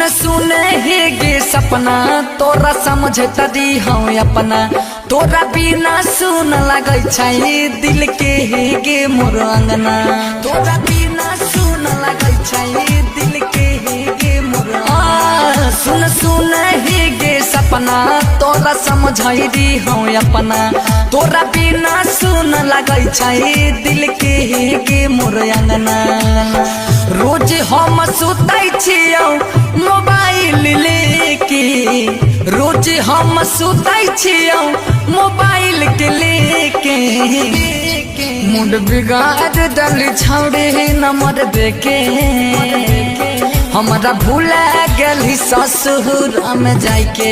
सुन सुन हे गे सपना तोरा समझ तरी हाँ अपना तोरा बिना सुन लगे छै दिल के हे गे मोर अंगना तोरा बिना सुन लगे छै दिल के हे गे मोर सुन सुन हे गे सपना तोरा समझैरी हाँ अपना तोरा बिना सुन लगे छै दिल के हे गे मोर अंगना रोज हम सुतै छियौ मोबाइल लेके रोज हम सुतै छियौ मोबाइल के लेके मूड बिगाड़ दल छौड़े नंबर देके हमारा भूला गेली ससुर में जाके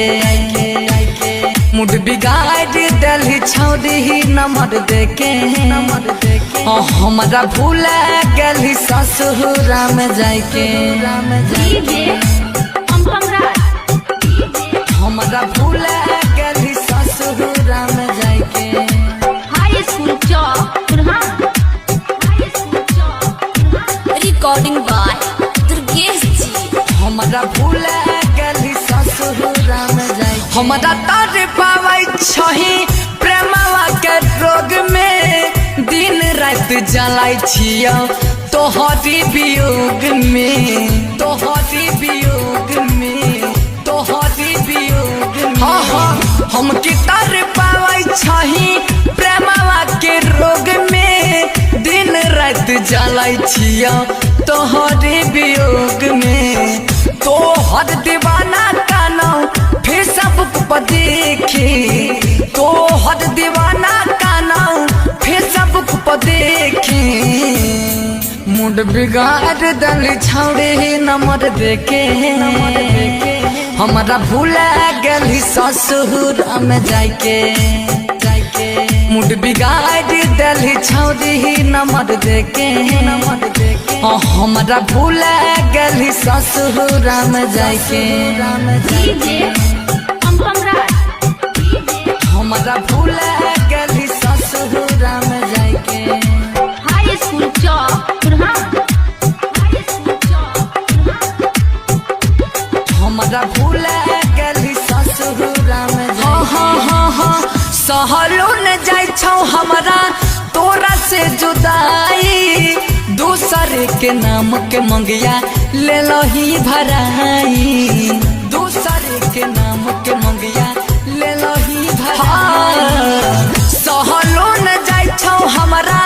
मूड बिगाड़ दल छौड़ी नंबर देके हमारा भूला गेली ससुर में जाके हमारा भूला गेली ससुर में जाके high school recording by Durgesh ji हमारा भूला गेली ससुर में जाके हमारा तार पावै छही प्रेमवा के रोग में दिन रात जलाई छियौ तोहरी वियोग में तोहरी वियोग में तोहरी वियोग में हम की तार पावै छही प्रेमवा के रोग में दिन रात जलाई छियौ तोहरी वियोग में तोहर दीवाना कानौ फेसबुक पर देखी तोहर दीवाना कानौ फेसबुक पर देखी मूड बिगाड़ दल छौड़े नंबर देके हमारा भूला गेली ससुर में जाके मूड बिगाड़ दल छौड़ी नंबर देके हमारा भूला गेली ससुर में जाके हमारा भूला गेली ससुर में जाके हाई स्कूल हमारा भूला गेली ससुर में सहलो न जाय छौ हमारा तोरा से जुदाई दूसरे के नाम के मंगिया ले लो ही भराई दूसरे के नाम के मंगिया ले लो ही भराई सहलो न जाय छौ हमारा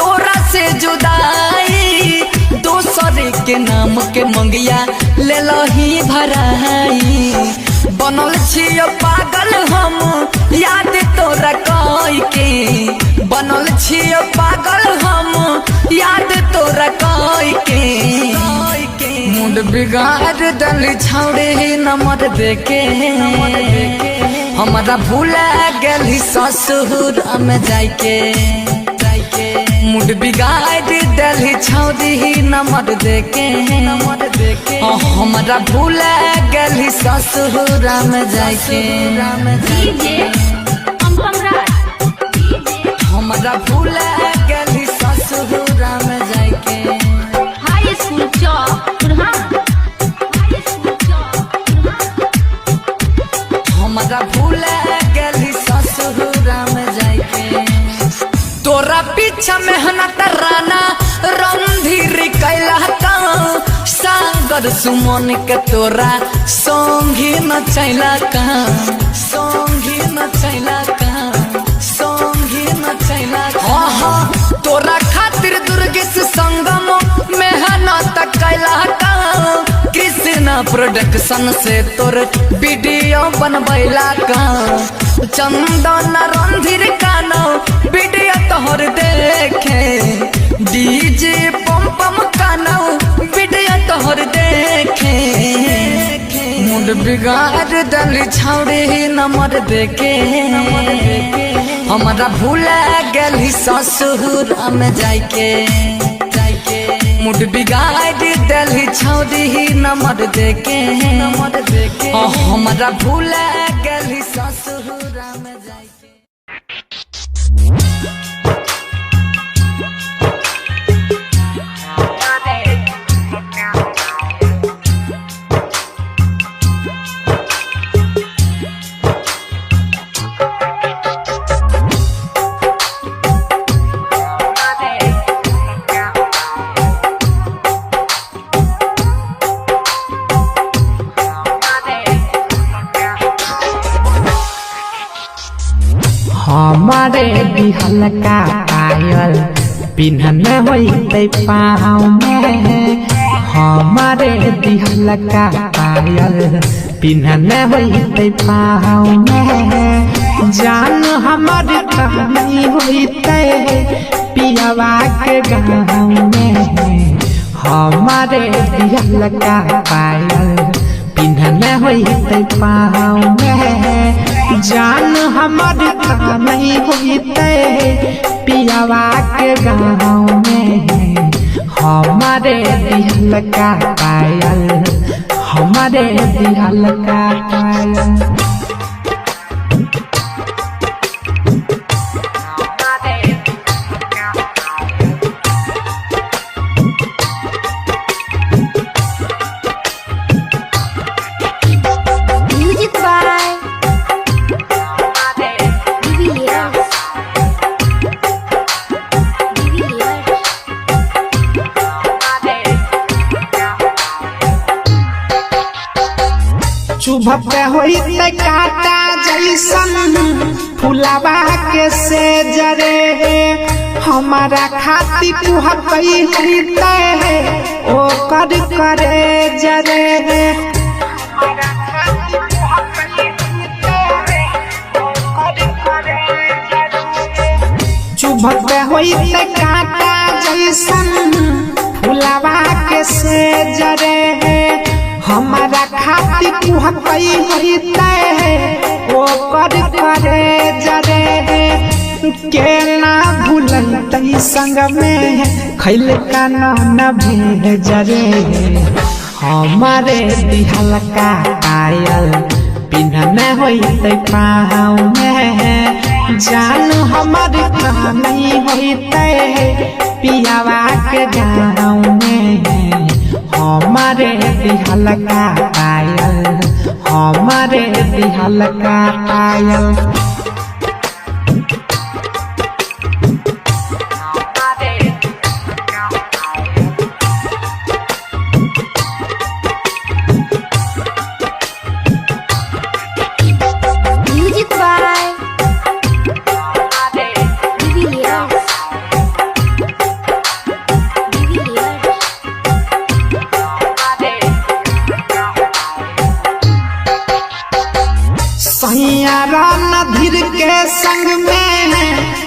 तोरा से जुदाई दूसरे के नाम के मंगिया ले लो ही भराई बनल छियो पागल हम याद तोरा कई के बनल छियो पागल हम याद तोरा कई के मूड बिगाड़ दल छौड़े नंबर देके हमारा भूला गेली ससुर में जाके मूड बिगाड़ दल छौड़ी नंबर देके हमारा भूला गेली ससुर में जाके हमारा भूला गेली ससुर में जाके हाई स्कूल हमारा भूला गेली ससुर में जाके तोरा पीछा मेहनत राना रणधीर कैला सागर सुमन के तोरा संगी न चैला का संगी न चैला का संगी न चैला तोरा खातिर दुर्गेश संगम मेहनत कैला का कृष्णा प्रोडक्शन से तोर वीडियो बनबैला का चंदन रणधीर कानो वीडियो तोहर देखे डीजे पम पम कानो वीडियो तोहर देखे मूड बिगाड़ दल छौड़े नंबर देके हमारा भूला गेली ससुर में जाके मूड बिगाड़ दल छौड़ी नंबर देके हमारा भूला गेली ससुर में जाके हमारे दिहल का पायल पिन्हन होते पाँव में हमारे दिहल का पायल पिन्हन होते पाँव में जान हमार कहानी होते पियावा के गाँव में हमारे दिहल का पायल पिन्हन होते पाँव में जान हमार कहानी होते पियावा के गाँव में हमारे दिहल का पायल हमारे दिहल का पायल Music by DVS. चुभते होते काटा जैसन फुलावा के से जरे हमारा खाती कुहकई होते ओ कर करे जरे चुभते होते काटा जैसन फुलावा के से जरे हमारा खाती कुहकई होते ओ कर करे जरे के ना भूलते संग में खैल का न भेज रे हमारे दिहल का पायल पिन्हन होते पाँव में जान हमार कहानी होते पियावा के गाँव में हमारे दिहल का पायल हमारे दिहल का पायल Music by DVS. सैयारा नधीर के संग में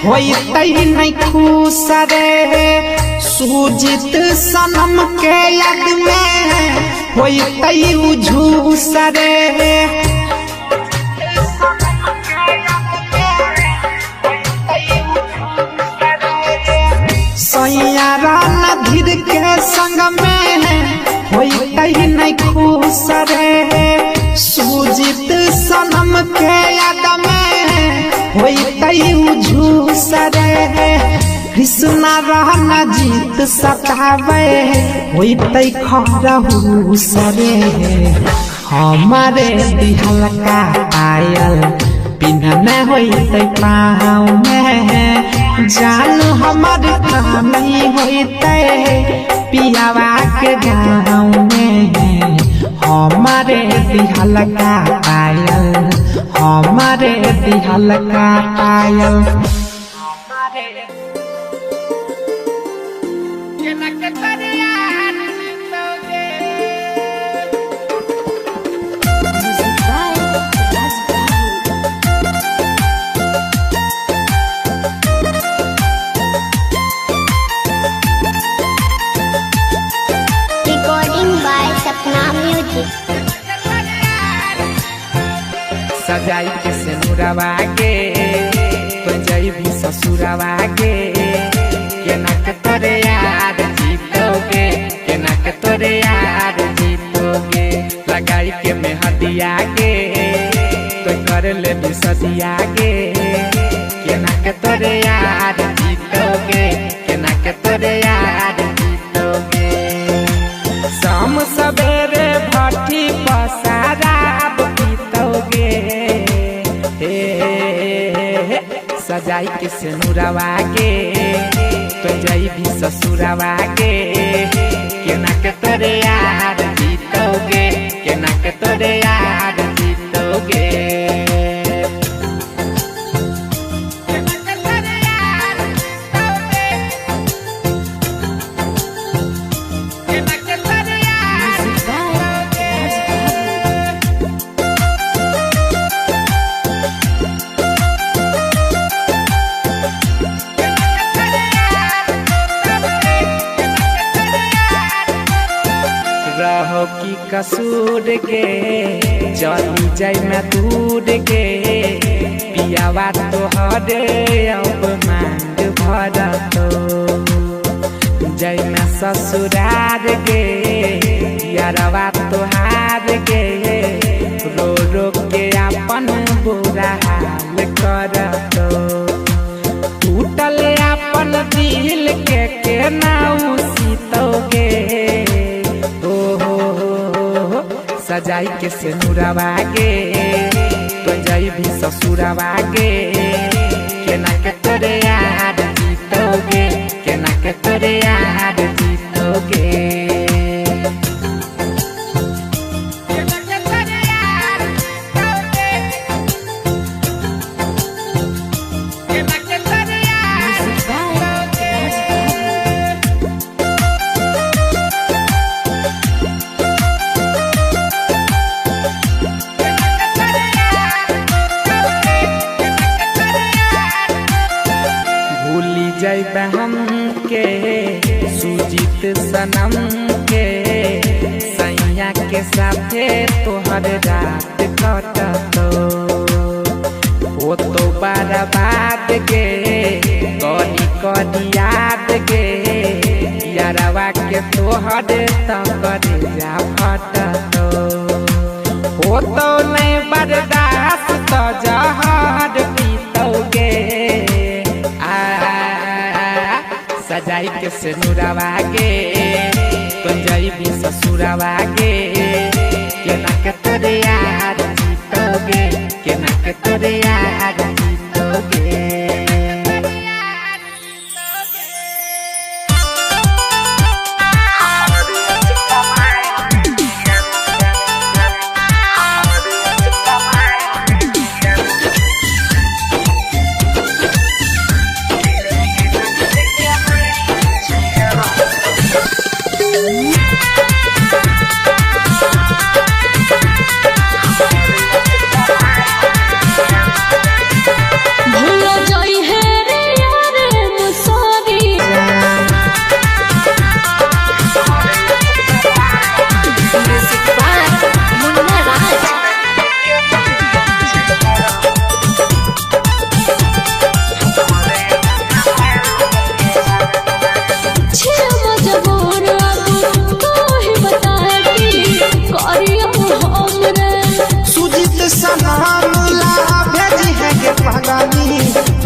होते नहीं खुश रे सुजित सनम के याद में होते उझूस रे सैयारा नधीर के संग में होते नहीं खुश रे सुजित सनम के याद में होते उझूस रे कृष्णा रहना जीत सतावे होते खरहूस रे हमारे दिहल का पायल पिन्हन होते पाँव में जान हमार कहानी होते पियावा के गाँव में हमारे दिहल का पायल हमारे दिहल का पायल Music by Ras Babu. Recording by Sapna Music. सजाई के सिनुरवा के तो जई भी ससुरवा के केना के तोरे यार जीतोगे केना के तोरे यार जीतोगे लगाई के मेहदिया के तो कर ले भी सदिया के केना के तोरे यार जीतोगे केना के तोरे यार जीतोगे शाम सवेरे भट्टी पसाराब पीतोगे सजाई के सिनुरवा के तो जई भी ससुरवा के केना के तोरे यार जीतोगे केना के तोरे यार जीतोगे केना के कसूर के चली जाई मैं दूर के पियावा तोहरे अब मांग भरत जय मैं ससुरार के यारवा तोहार के रो रो के अपन बुरा हाल करत टूटल अपन दिल के नाउ सीतोगे हो सजाई के सिनुरवा के तो जाई भी ससुरवा के केना के तोरे याद जीतोगे केना के तोरे याद जीतोगे जैब हम के सुजीत सनम के सैया के साथे तोहर रात कटतो ओ तो बर्बाद के कनी कनी याद के यारवा के तोहर तक जा फटतो हो तो नहीं बर्दाश्त तो जहर पीतोगे सजाई के सिनुरवा के पंजाई भी ससुरवा के केना के तोरे याद जीतोगे केना के तोरे याद जीतोगे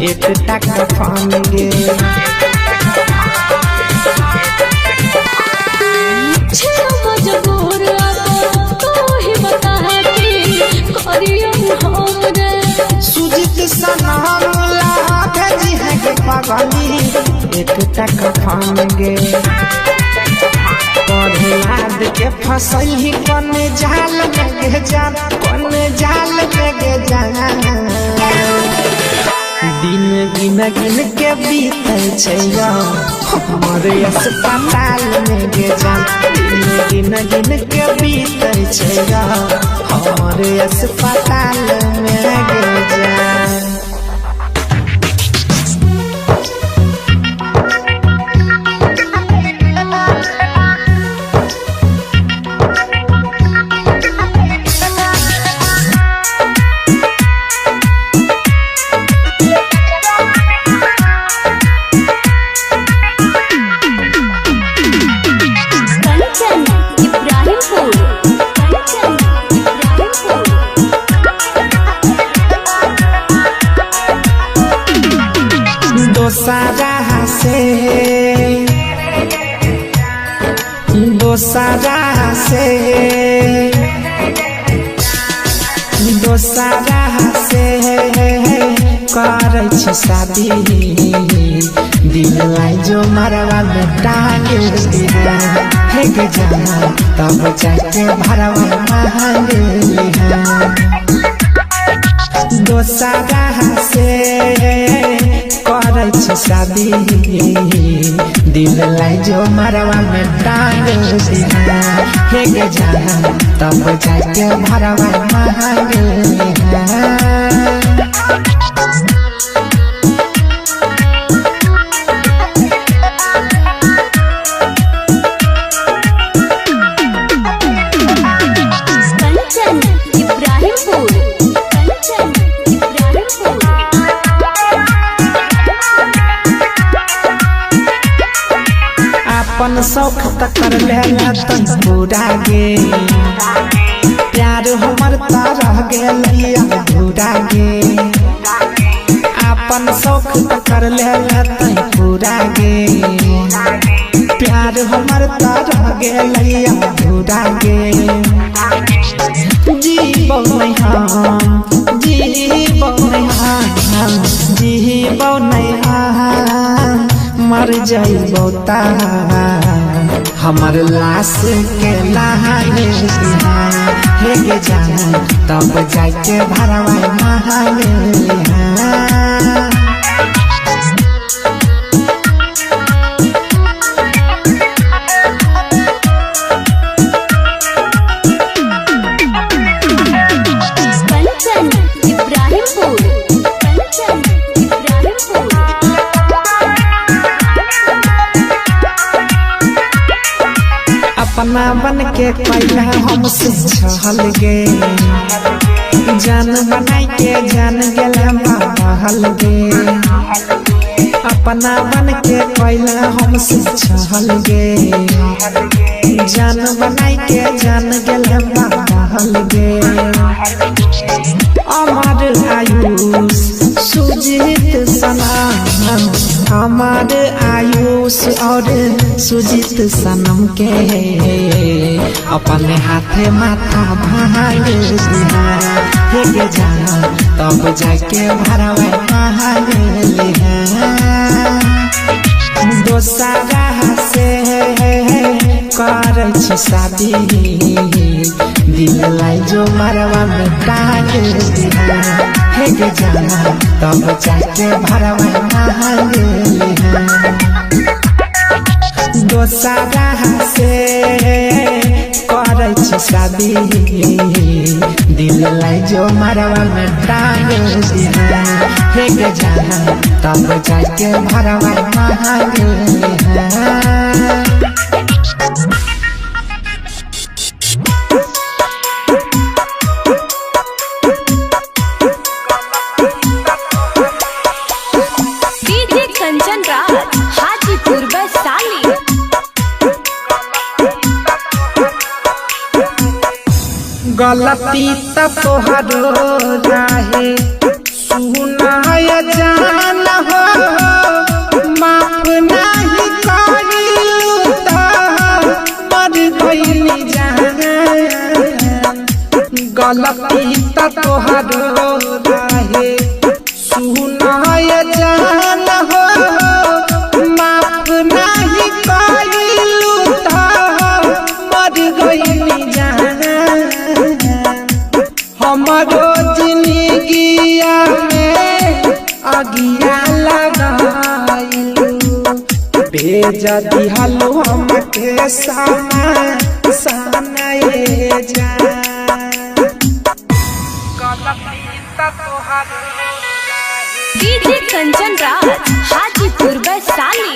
एक टक फानेंगे मजबूर तो ही बता सुजीत सनामुला भेजी है के पागली एक टक फानेंगे लाद के फसल ही कौन जाल में गे जान कौन जाल में गे जान दिन गिन गिन के बीते छैया हमारे अस्पताल में गे जान दिन गिन गिन के बीते छैया हमारे अस्पताल में गे जान दोसरा से करे छी शादी दिल आई जो मरवा में टांग दिया है के जाना तब जाके भरवा मांग लिया दोसरा से करे छी शादी दिल लाई जो मरवा में टांग दिया है के जाना तब जाके भरवा मांग लिया त कर लेला तन पूरा गे प्यार हमर तारा गेलिया पूरा गे अपन शौक त कर लेला तन पूरा गे प्यार हमर तारा गेलिया पूरा गे जीबो नहीं हम जीबो नहीं हम मर जाइबो ता हमर लाश के लहाने हे गे जान तब जाके भरवा नहाने अपना बन के पहला हमसे छहल गे जान बनाई के जान गेला महल गे अपना बन के पहला हमसे छहल गे जान बनाई के जान गेला महल गे अमर आयुष सुजीत सनम हमार आयुष और सुजीत सनम के अपने हाथे माथा भाग हे गे जाना तब जाके भरवा भाग दोसरा से कर शादी दिल लाई जो मरवा में टांग हे गे जाना तब जाके भरवा भाग दोसरा से कर शादी दिल लाई जो मरवा में टांग हे गे जाना तब जाके भरवा भाग गलती त तोहरो रहे सुनाय जान हो माफ नहीं करिलू त मर गइली जान गलती त तोहरो रहे सुनाय जान हो माफ नहीं करिलू त मर गइली जान हमारो जिंदगिया में अगिया लगाइलू भेज दिहलो हमके सनाए जा डीजे कंचन राज हाजीपुर वैशाली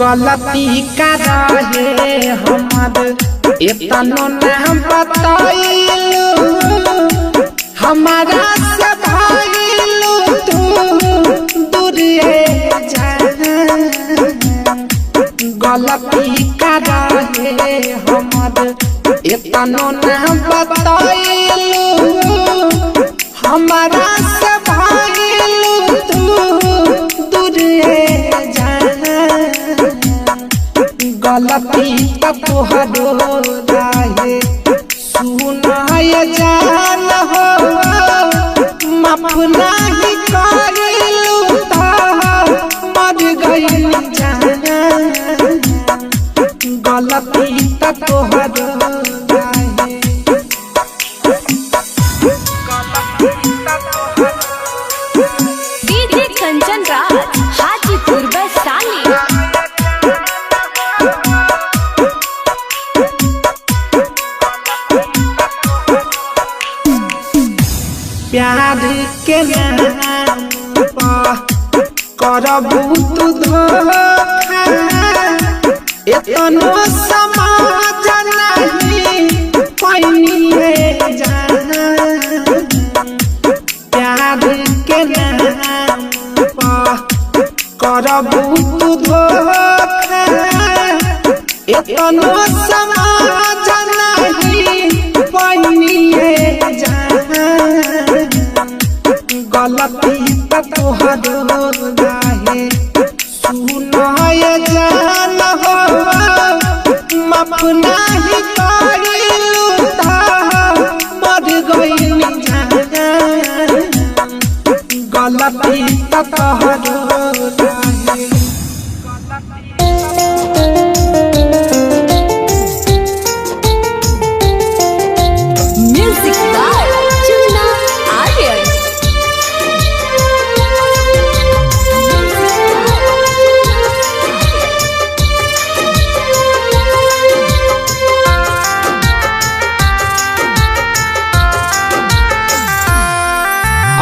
गलती का रहे हमर इतनो नाम बताइलू हमारा से भाइलू तू दूर जा गलती का रहे हमर इतनो नाम बताइलू हमारा से भाइलू तू दूर जा गलती त तोहरो रहे सुनाय जान हो माफ नहीं करिलू त मर गइली जान गलती त तोहरो रहे डीजे कंचन राज हाजीपुर वैशाली प्यार के नाम पर करबू तू धोखा एतनो समाज नहीं पैनिए जान प्यार के नाम पर करबू तू धोखा एतनो समाज नहीं पैनिए जान गलती त तोहर रहे सुनाय जान हो माफ नहीं करिलू ता मर गइल जान गलती त तोहर रहे म्यूजिक बाय चुना आर्यन।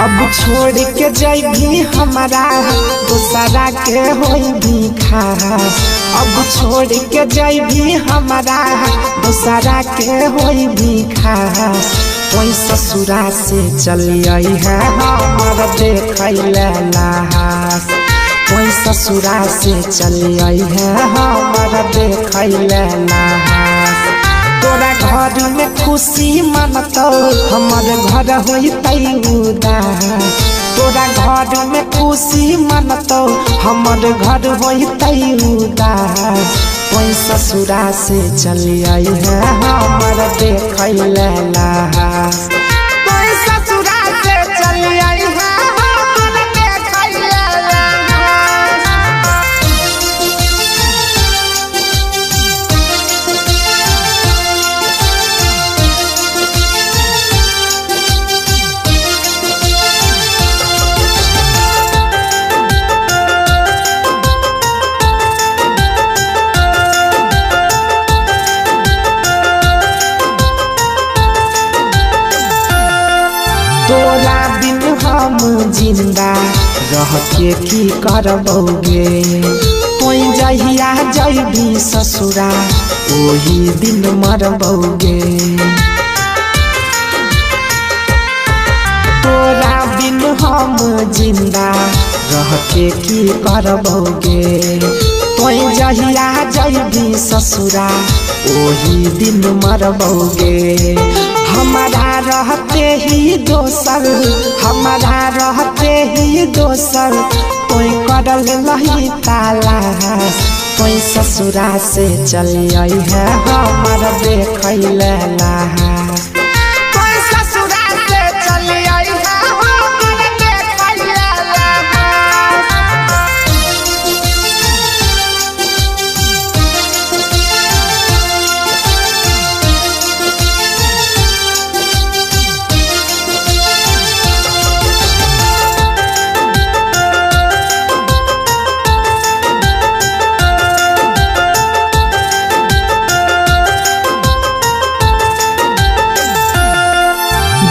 अब छोड़ के जैभी हमारा दूसरा के होई भी खास अब छोड़ के जैभी हमारा दूसरा के होई भी खास कोई ससुरा से चली आई है हमर देखैले लास कोई ससुरा से चली आई है हमर देखैले लास तोरा घर में खुशी मनतो हमर घर होइतै उदास तोरा घर में खुशी मनतो हमर घर होइतै उदास कोई ससुरा से चली आई है हमर देखैले लास कोई ससुरा से चली आई है हमर देखैले लास तोरा बिन हम जिंदा रह के की करबोगे कोई जहिया जैभी ससुरा ओही दिन मरबोगे तोरा बिन हम जिंदा रह के की करबोगे कोई जहिया जैभी ससुरा ओही दिन मरबोगे हमारा रहते ही दोसर हमारा रहते ही दोसर कोई करल नहीं तालाश कोई ससुरा से चली आई है हमर देखैले लास कोई ससुरा से चली आई है हमर देखैले लास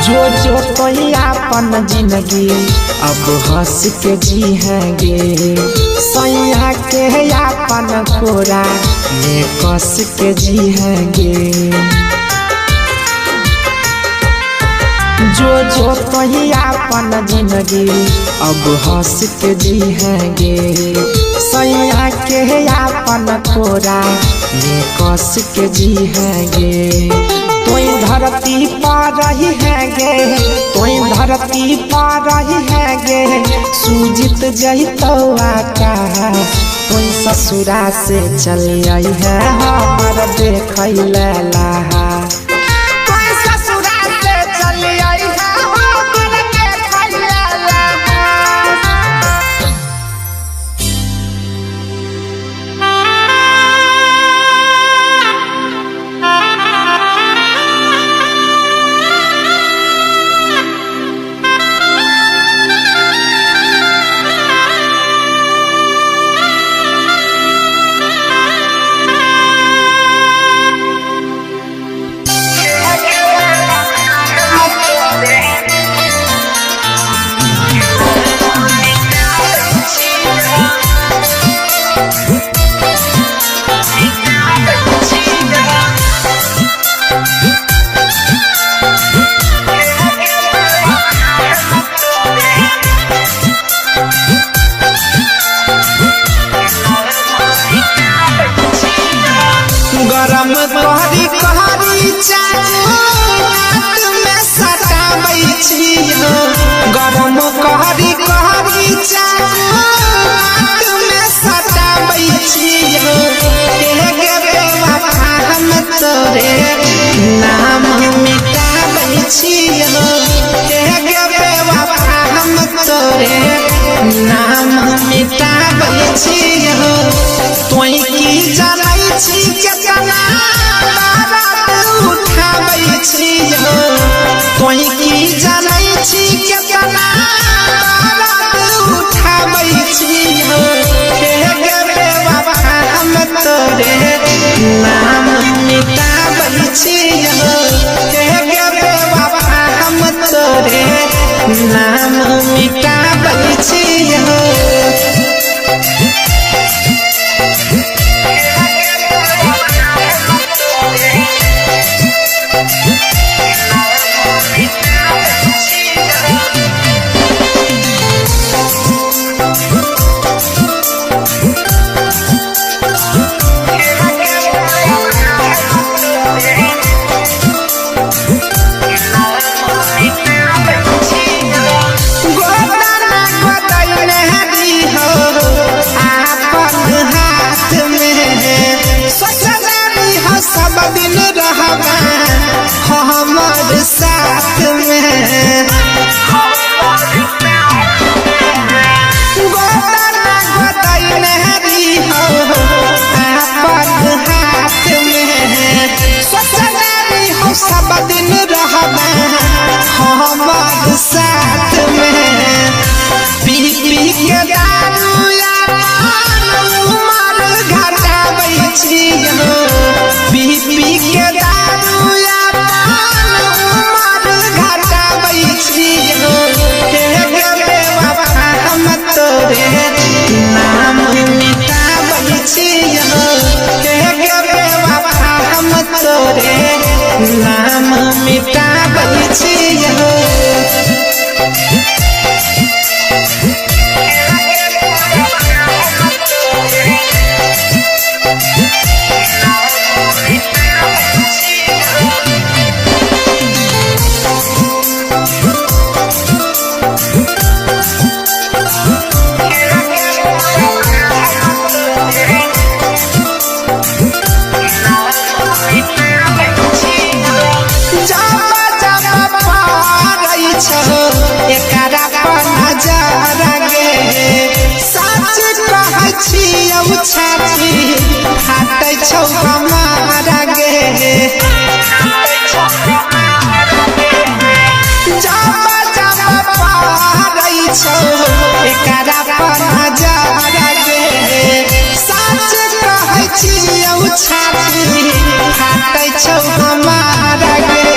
जो जो कोई अपन जिंदगी अब हंस के जीहेंगे सैया के अपन कोरा में कस के जीहेंगे जो जो कोई अपन जिंदगी अब हंस के जीहेंगे सैया के अपन कोरा में कस के जीहेंगे कोई धरती पर रही है गे कोई धरती पर रही है गे सूजित जहितो आकाश कोई ससुरा से चली आई है हमर देखैले लास कोई ससुरा से चली आई है हमर देखैले लास मिटाबै छियो हे गे बेवफा हम तोरे नाम मिटाबै छियो तोई की जानै छी केतना बारात उठाबै छियो तोई की जानै छी केतना बारात उठाबै छियो हे गे बेवफा हम तोरे नाम मिटाबै छियो हे गे बेवफा हम तोरे नाम मिटाबै छियो सब दिन रहबा हमर साथ में गोदाना गोदाइने रहिहो अपन हाथ में सोचले रहिहो सब दिन रहबा हमर साथ में पी पी के दारू उमर घटाबै छियो पी पी के दारू उमर घटाबै छियो हे गे बेवफा हम तोरे नाम मिटाबै छियो हे गे बेवफा हम तोरे नाम मिटाबै छियो एकरा पर नजर गे सच कहै छियौ छाती फाटै छौ हमारा गे जब जब पारै छौ एकरा पर नजर गे सच कहै छियौ छाती फाटै छौ हमारा गे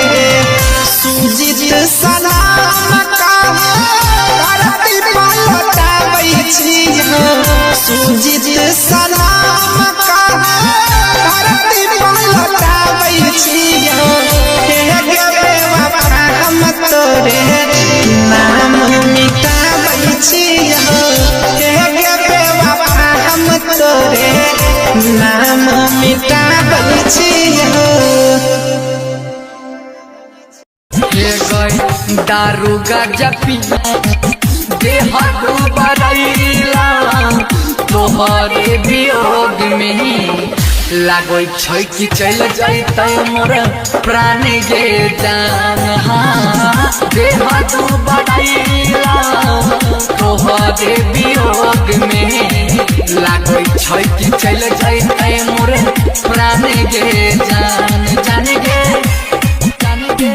सुजीत सलाम धरती पर लौटाबै छियो सुजीत सलाम धरती पर लौटाबै छियो हे गे बेवफा हम तोरे नाम मिटाबै छियो हे गे बेवफा हम तोरे नाम मिटाबै छियो दारू गाजा पिया देह डूबरैला तोहरे वियोग में लागै छै कि चल जैतै मोर प्राण गे जान देह डूबरैला तोहरे वियोग में लागै छै कि चल जैतै मोर प्राण गे जान जान गे जान गे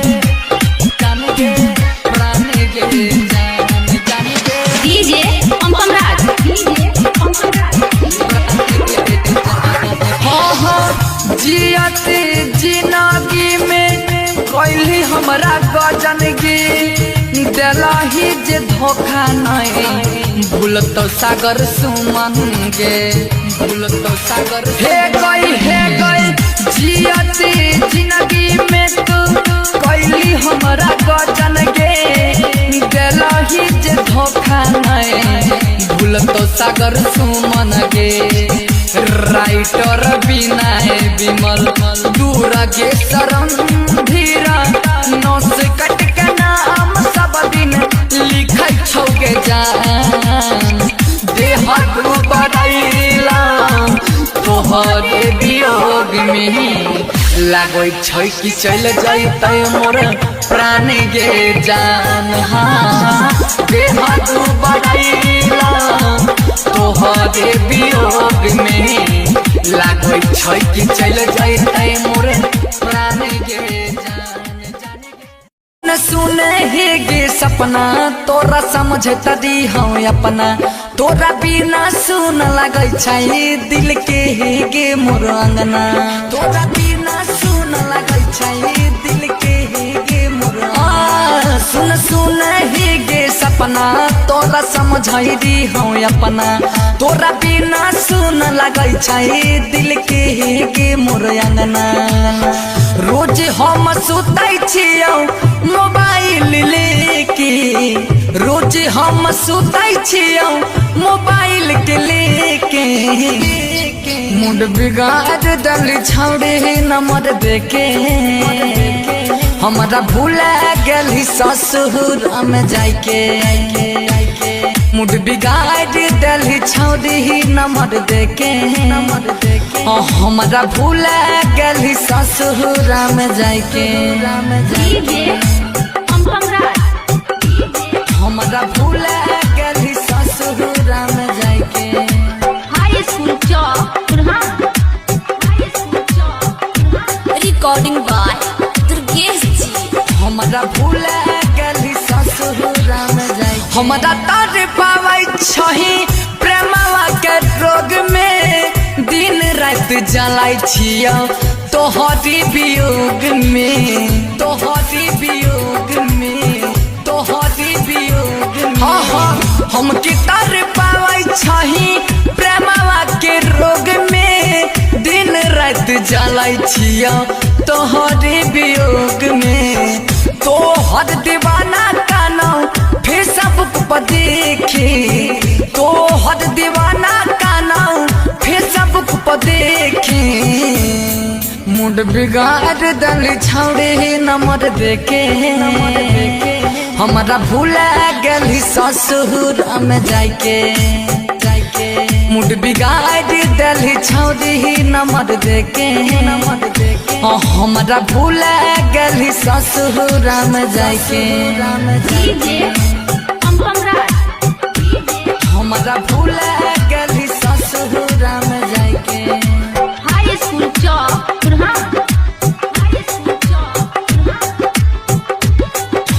डीजे पंपम राज जियते जिंदगी में कैली हमरा गजनगी दिलही जे धोखा नहीं भूलतो सागर सुमन गे भूलतो सागर हे गई जियते जिंदगी में तू कैली हमरा गजन गे दिलही जे धोखा नहीं भूलतो सागर सुमन गे राइटर विनय विमल दूर गे शरण धीरा नस कट के नाम सब दिन लिखै छौ गे जान देह डूबरैला तोहरे वियोग में लागै छै कि चल जैतै मोर प्राण गे जान हाँ बेहदू बड़ैला तोहरे वियोग में लागै छै कि चल जैतै मोर प्राण गे जान सुने हे गे सपना तोरा समझ तदी हम अपना तोरा बिना सुन लगै छै दिल के हे गे मोर अंगना तोरा बिना सुन लगै छै दिल के हे गे मोर सुन सुन हे गे सपना तोरा समझैरी हम अपना तोरा बिना सुन लगै छै दिल के हे गे मोर अंगना रोज हम सुतै छियौ मोबाइल लेके रोज हम सुतै छियौ मोबाइल के लेके मुंड बिगाड़ दल छौड़े नंबर देके हमारा भूला गेली ससुर में जाके मुंड बिगाड़ दल छौड़ी नंबर देके हमारा भूला गेली ससुर में जाके हमारा भूला गेली ससुर में जाके हाई स्कूल चौक रिकॉर्डिंग बाय दुर्गेश जी हमारा भूला गेली ससुर में जाके हमारा तर पावै छही प्रेमवा के रोग में दिन रात जलाई छियौ तोहरी वियोग में तोहरी वियोग में तोहरी वियोग हाँ हाँ हम की तर पावै छही प्रेमवा के रोग में दिन रात जलाई छियौ तोहरी वियोग में तोहर दीवाना कानौ फेसबुक पर देखे तोहर दीवाना कानौ फेसबुक पर देखे मुंड बिगाड़ दल छौड़े नंबर देके हमारा भूला गेली ससुर में जाके मुंड बिगाड़ दल छौड़ी नंबर देके हमारा भूला गेली ससुर में जाके हमारा भूला गेली ससुर में जाके हाई स्कूल चौक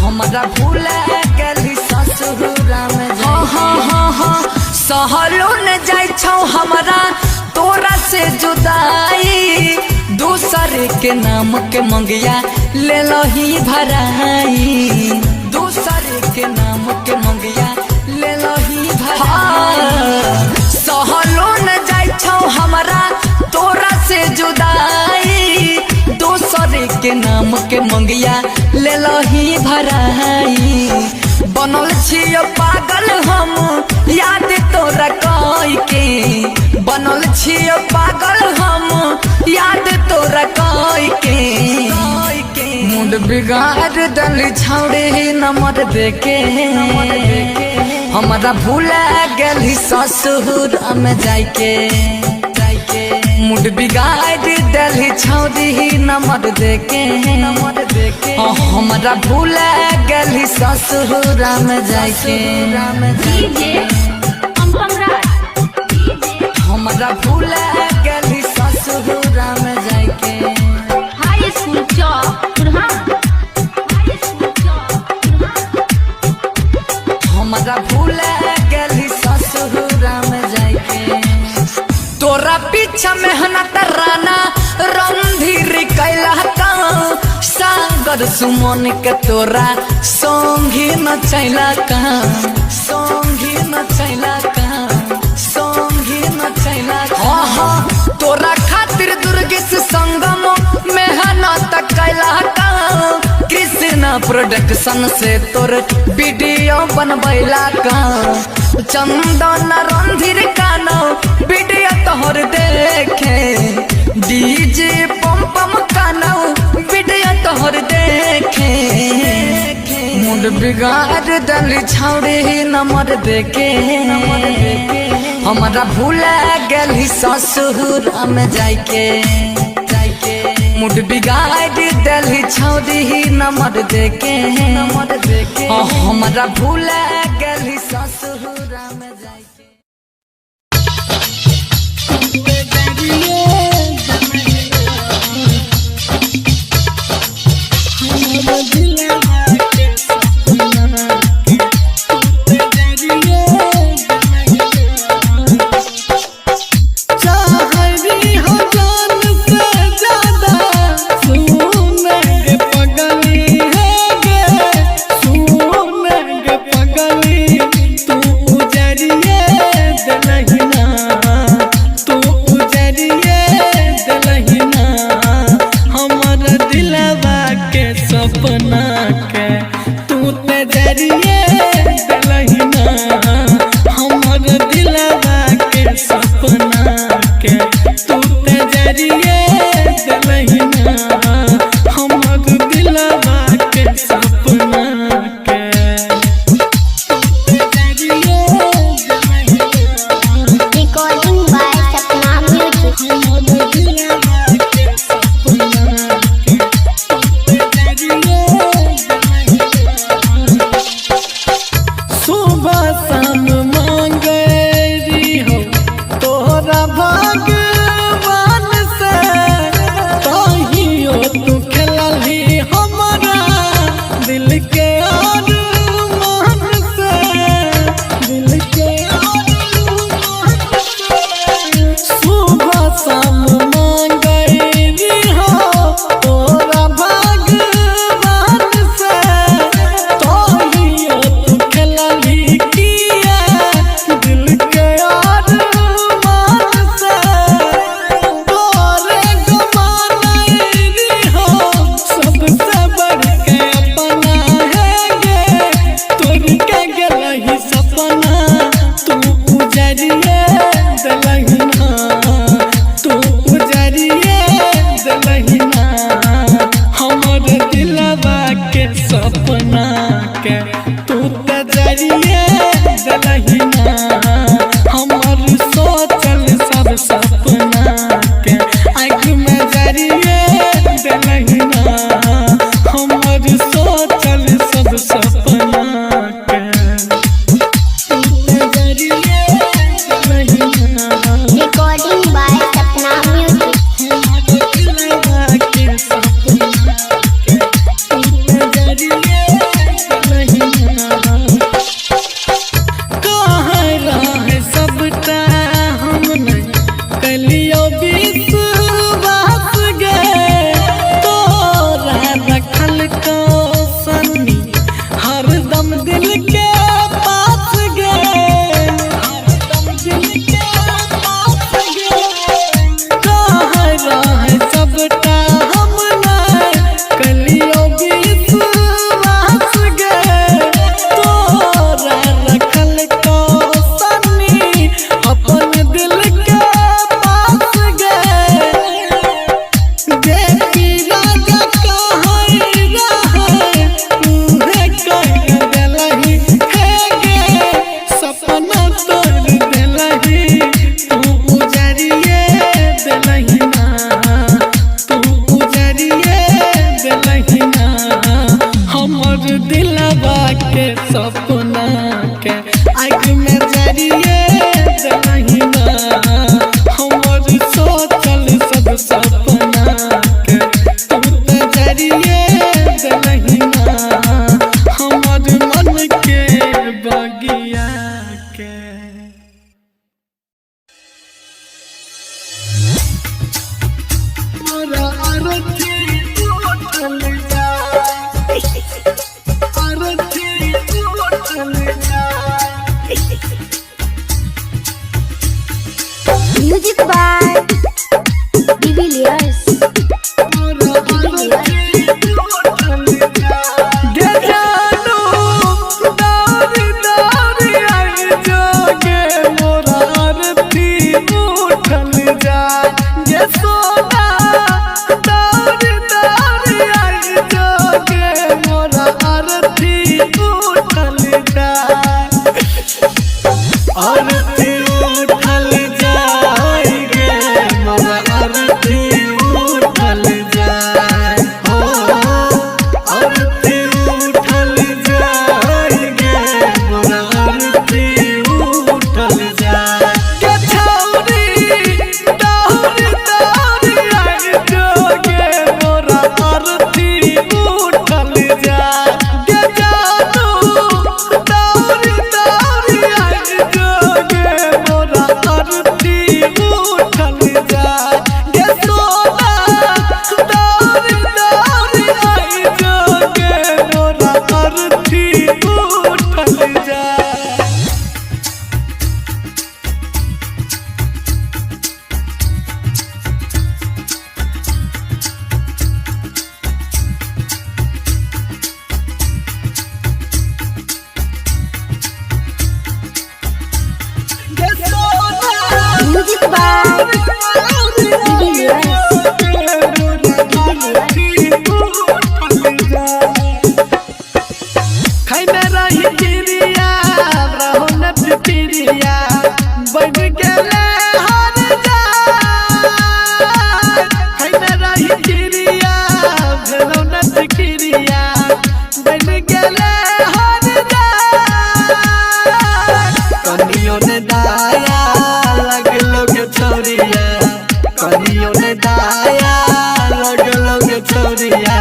हमारा भूला गेली ससुर में हाँ हाँ हाँ हाँ सहलो न जाय छौ हमारा तोरा से जुदाई दूसरे के नाम के मंगिया ले लो ही भराई दूसरे के नाम के मंगिया ले लो ही भराई सहलो न जाय छौ हमारा तोरा से जुदाई दूसरे के नाम के मंगिया ले लो ही भराई बनल छियो पागल हम याद तोरा कई के बनल छियो पागल हम याद तोरा कई के मुंड बिगाड़ दल छौड़े नंबर देके हमारा भूला गेली ससुर में जाके मुंड बिगाड़ दल छौड़ी नंबर देके हमारा भूला गेली ससुर में जाके हमारा भूला गेली ससुर में जाके हाई स्कूल चौक हमारा भूला गेली ससुर में जाके तोरा पीछा मेहनत राना रणधीर कैला का सागर सुमन के तोरा संगी न चैला का संगी न चैला का संगी न चैला हाँ हाँ तोरा खातिर दुर्गेश संगम मेहनत कैला का कृष्णा प्रोडक्शन से तोर वीडियो बनबैला का चंदन रणधीर का नाम वीडियो तोहर देखे डीजे पम पम का नाम वीडियो तोहर देखे मुंड बिगाड़ दल छौड़े नंबर देके हमारा भूला गेली ससुर में जाके मुड बिगाड़ दिली छौरी नंबर देके हमारा भूल गली ससुरा में जाके। खैने रही चिड़िया रहो न पिपिरिया बन गेले हर जाए खैने रही चिड़िया भेलो न पिपिरिया बन गेले हर जाए कनियो ने दाया लगलो के छोरिया कनियो ने दाया लगलो के छोरिया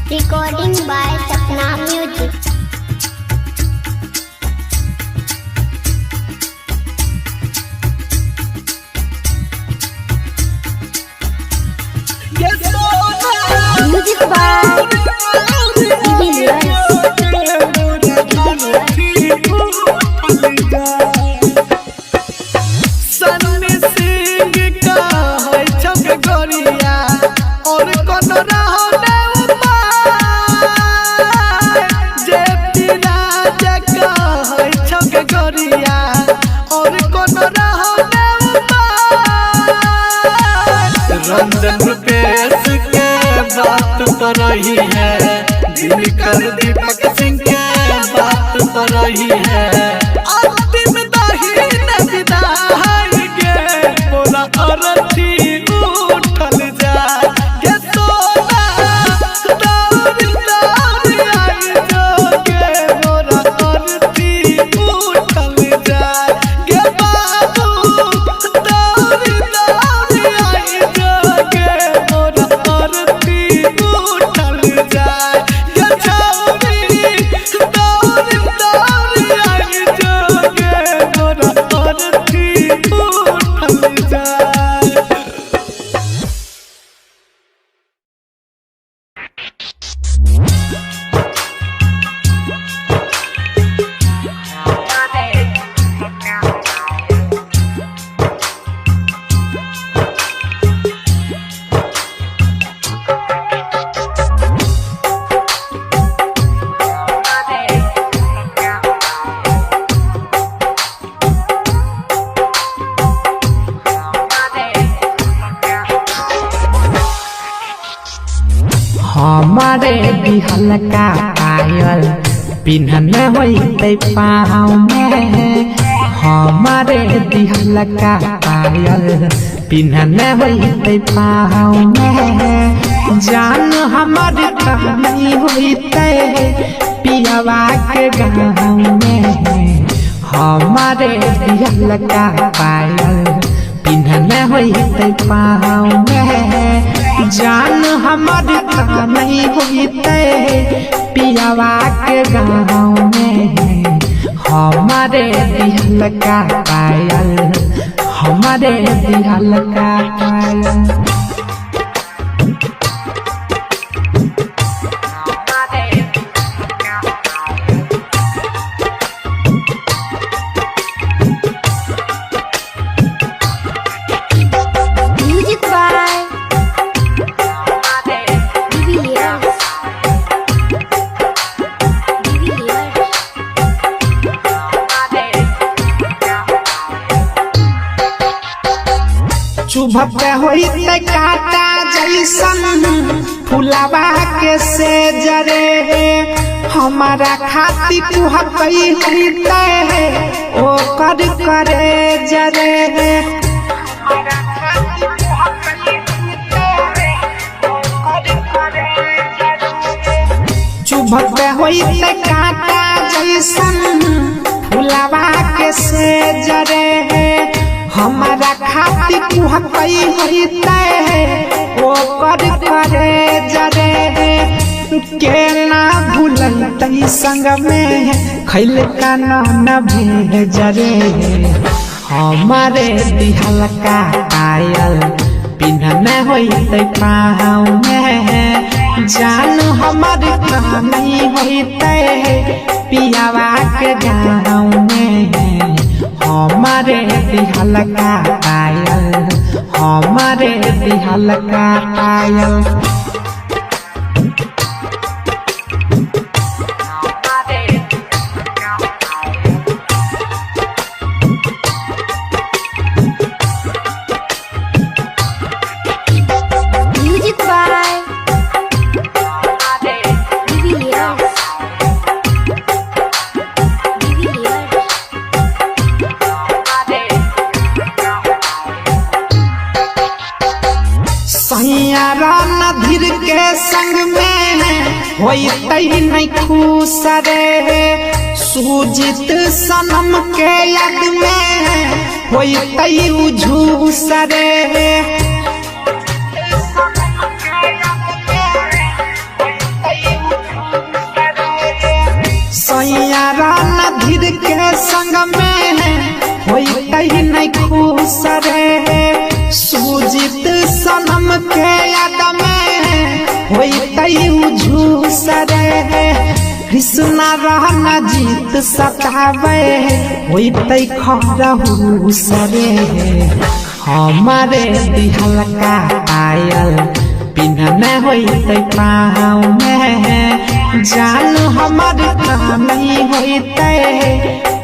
Recording by Sapna Music. Music by Sunny Singh का है छक गोरिया और कौन रहो ने उपाय जे पीरा जका है छक गोरिया और कौन रहो ने उपाय रंजन रुपेश के बात पर रही है दिनकर दीपक सिंह के बात पर रही है अंतिम दाहिन विदाई गे मोरा अरथी उठल जाए गे सोना दौड़ दौड़ आई जोगे मोरा अरथी उठल जाए गे बाबू दौड़ दौड़ आई जोगे मोरा अरथी उठल जाए गे छौरी दौड़ दौड़ आई जोगे मोरा अरथी उठल जाए हमारे बिहल का पायल पिन्हने होते पाँव में हमारे बिहल का पायल पिन्हने होते पाँव में जान हमारे कहानी होते पियावा के गाँव में हमारे बिहल का पायल पिन्हने होते पाँव में जान हमार नहीं होते पियावा के गाँव में हमारे दिहल का पायल हमारे दिहल का पायल Music by DVS. चुभते होते काटा जैसन फुलावा के से जरे हमारा खाती कुहकई होते ओ कर करे जरे चुभते होते काटा जैसन फुलावा के से जरे हमारा खाती कुहकई होते ओ कर करे जरे के ना भूलतई संग में खैल का न भेज रे हमारे दिहल का पायल पिन्हने होते पाँव में जान हमारे कहाँ नहीं होते पियावा के गाँव में हमारे दिहल का पायल हमारे दिहल का पायल Music by DVS. सैयारा नधीर के संग में होते नहीं खुश रे सूजित सनम के याद में होते उझूस रे सैयारा नधीर के संग में होते नहीं खुश रे सूजित सनम के याद में होते उझूस रे कृष्णा रहना जीत सतावे होते खरहूस रे हमारे दिहल का पायल पिन्हने होते पाँव में जान हमारे कहाँ नहीं होते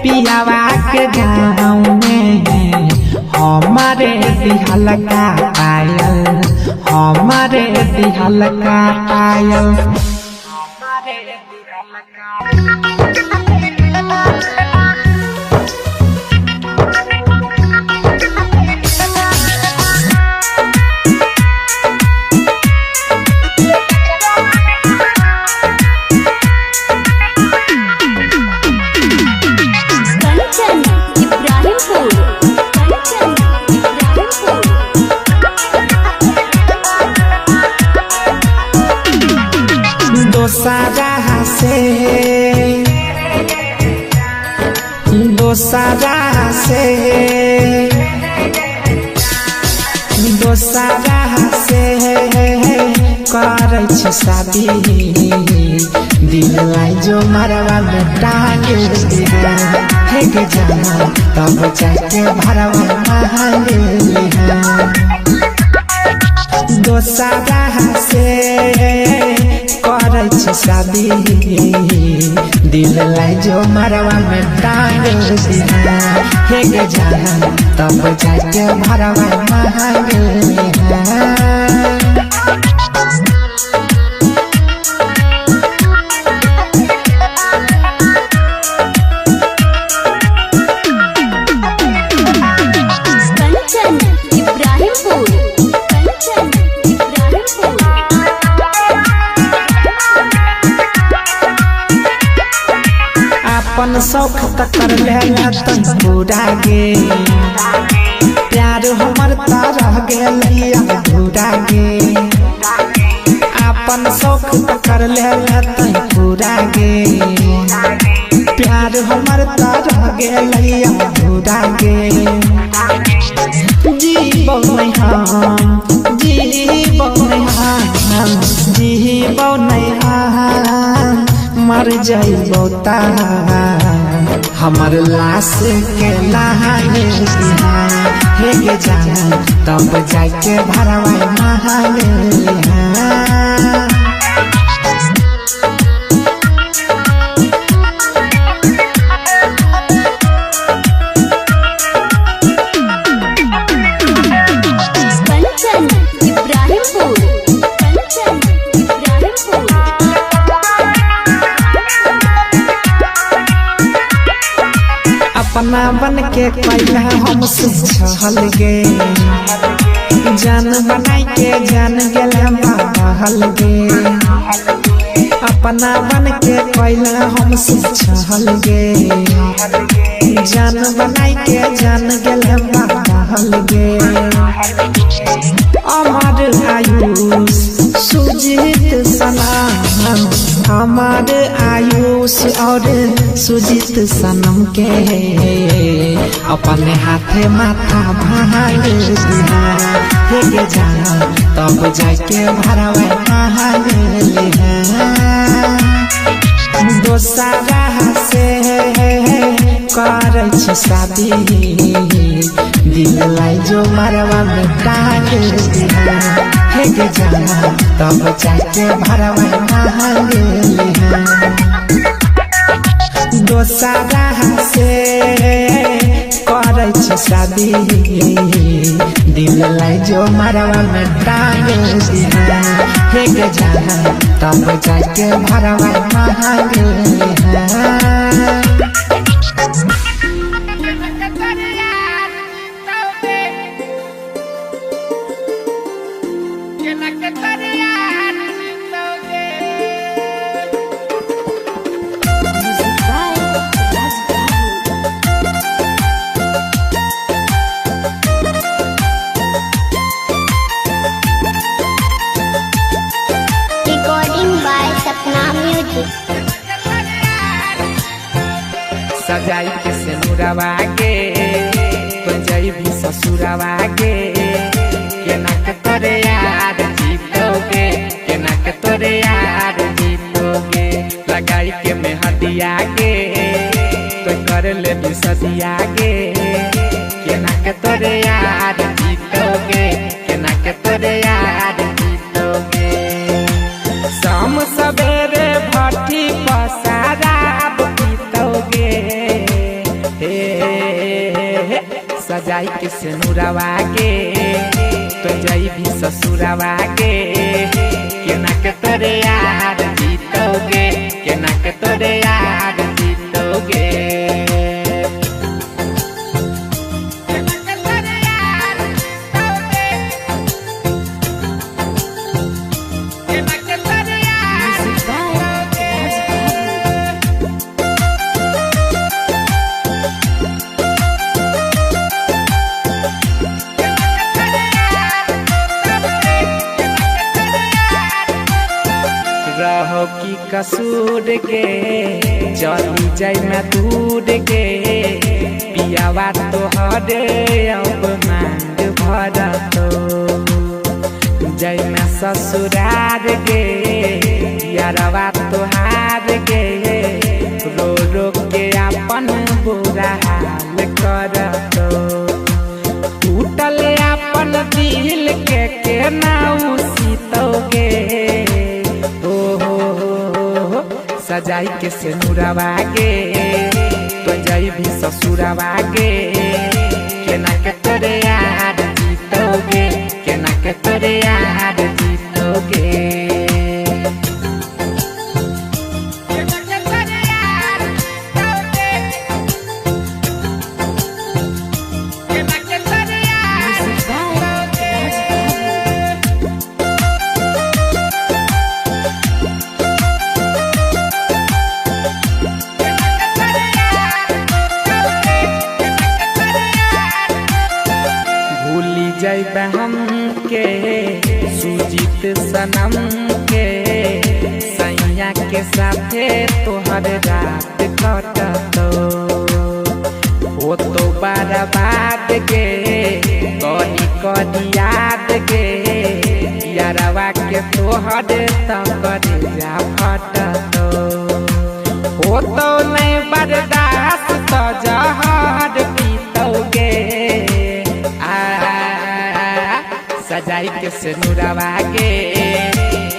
पियावा के गाँव में हमारे दिहल का पायल हमारे दिहल का पायल कंचन इब्राहिमपुर कंचन इब्राहिमपुर दोसारा से दोसारा से दोसारा से करै छी शादी दिल लाई जो मरवा में टांग दिया हे के जाना तब जाके भरवा मांग लिया दोसारा से करै छी शादी दिल लाई जो मरवा में टांग दिया हे के जाना तब जाके भरवा मांग लिया कंचन इब्राहिमपुर कंचन इब्राहिमपुर अपन शौक तक कर लेला तन पूरा गे प्यार हमर रह गेल अधूरा गे अपन शौक तक कर लेला तन पूरा गे प्यार हमर रह गेल अधूरा गे जीबो नहीं हम जीबो नहीं हम जीबो नहीं हम मर जाइबो ता हमर लाश के नहाने हे के जाना तब जाके भरवा नहाने कंचन इब्राहिमपुर कंचन इब्राहिमपुर अपना बन के पहले हमसे छहल गे जान बनाई के जान गेल महल गे अपना बन के पहले हमसे छहल गे जान बनाई के जान गेल महल गे अमर आयु सुजीत सनम के अपने हाथे माथा भांग दिहा हे गे जाना तब जाके भरवा भांग लिहा दोसरा से करे छी शादी दिल लाई जो मरवा में टांग दिहा हे गे जाना तब जाके भरवा भांग लिहा दोसरा से करे छी शादी दिल लाई जो मरवा में टांग दिहा हे गे जाना तब जाके भरवा भांग लिहा Recording by Sapna Music. सजाई के सिनुरवा के तो जइबी ससुरवा के केना के तोरे यार जीतोगे केना के तोरे यार जीतोगे लगाई के मेहदिया के तो कर ले बिसदिया के केना के तोरे यार जीतोगे केना के तोरे यार जीतोगे शाम सवेरे भट्टी पसाराब पीतोगे सजाई के सिनुरवा के तो जइबी ससुरवा के केना के तोरे यार जीतोगे केना के तोरे यार जीतोगे रहो की कसूर के चली जाय मैं दूर के पियावा तो हरे अब मांग भर तो जय मैं ससुरार के यारवा तो हार के रो रो के अपन बुरा हाल कर तो टूटल अपन दिल के नाउ सीतोगे सजाई के सिनुरवा के तो जइबी ससुरवा के केना के तोरे यार जीतोगे केना के तोरे यार जीतोगे जैब हम के सुजीत सनम के सैया के साथे तोहर रात कटतो हो तो बर्बाद के कही कही याद के यारवा के तोहर तकर जा फटतो हो तो नहीं बर्दाश्त तो जहर पीतोगे सजाई के सिनुरवा के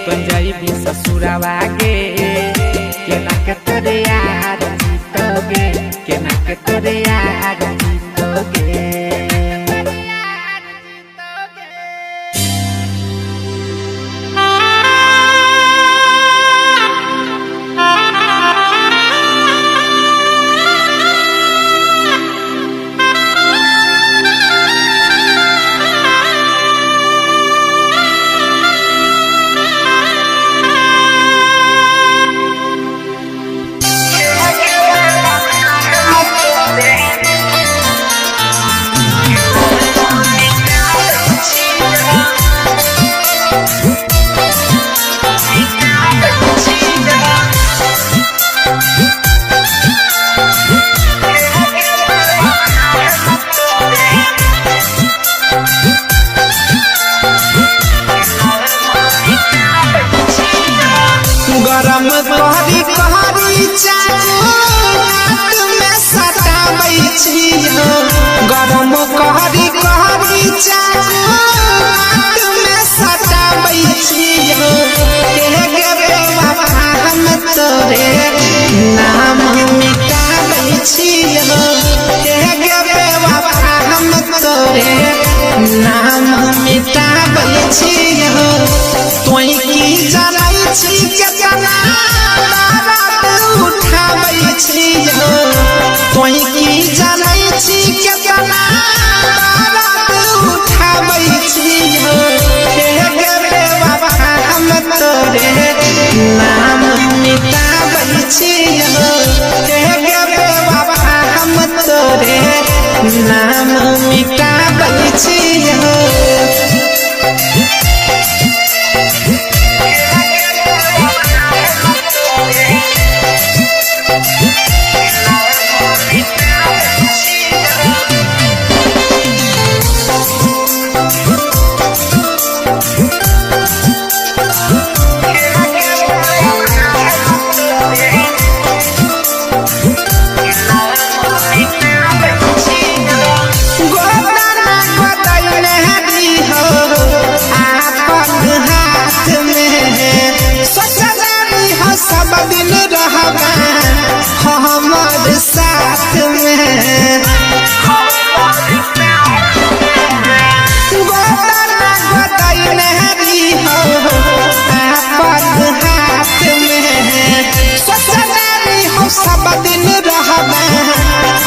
तो जइबी ससुरवा के केना के तोरे यार जीतोगे केना के तोरे यार जीतोगे नाम मिटाबै छियो तोई की जानै छी केतना रात उठाबै छियो तोई की जानै छी केतना रात उठाबै छियो हे गे बाबा हम तोरे नाम मिटाबै छियो हे गे बाबा हम तोरे नाम मिटाबै छियो हमारे साथ में गोदाना गोदाई नहरी हो आपन हाथ में ससुरारी हो सब दिन रहबे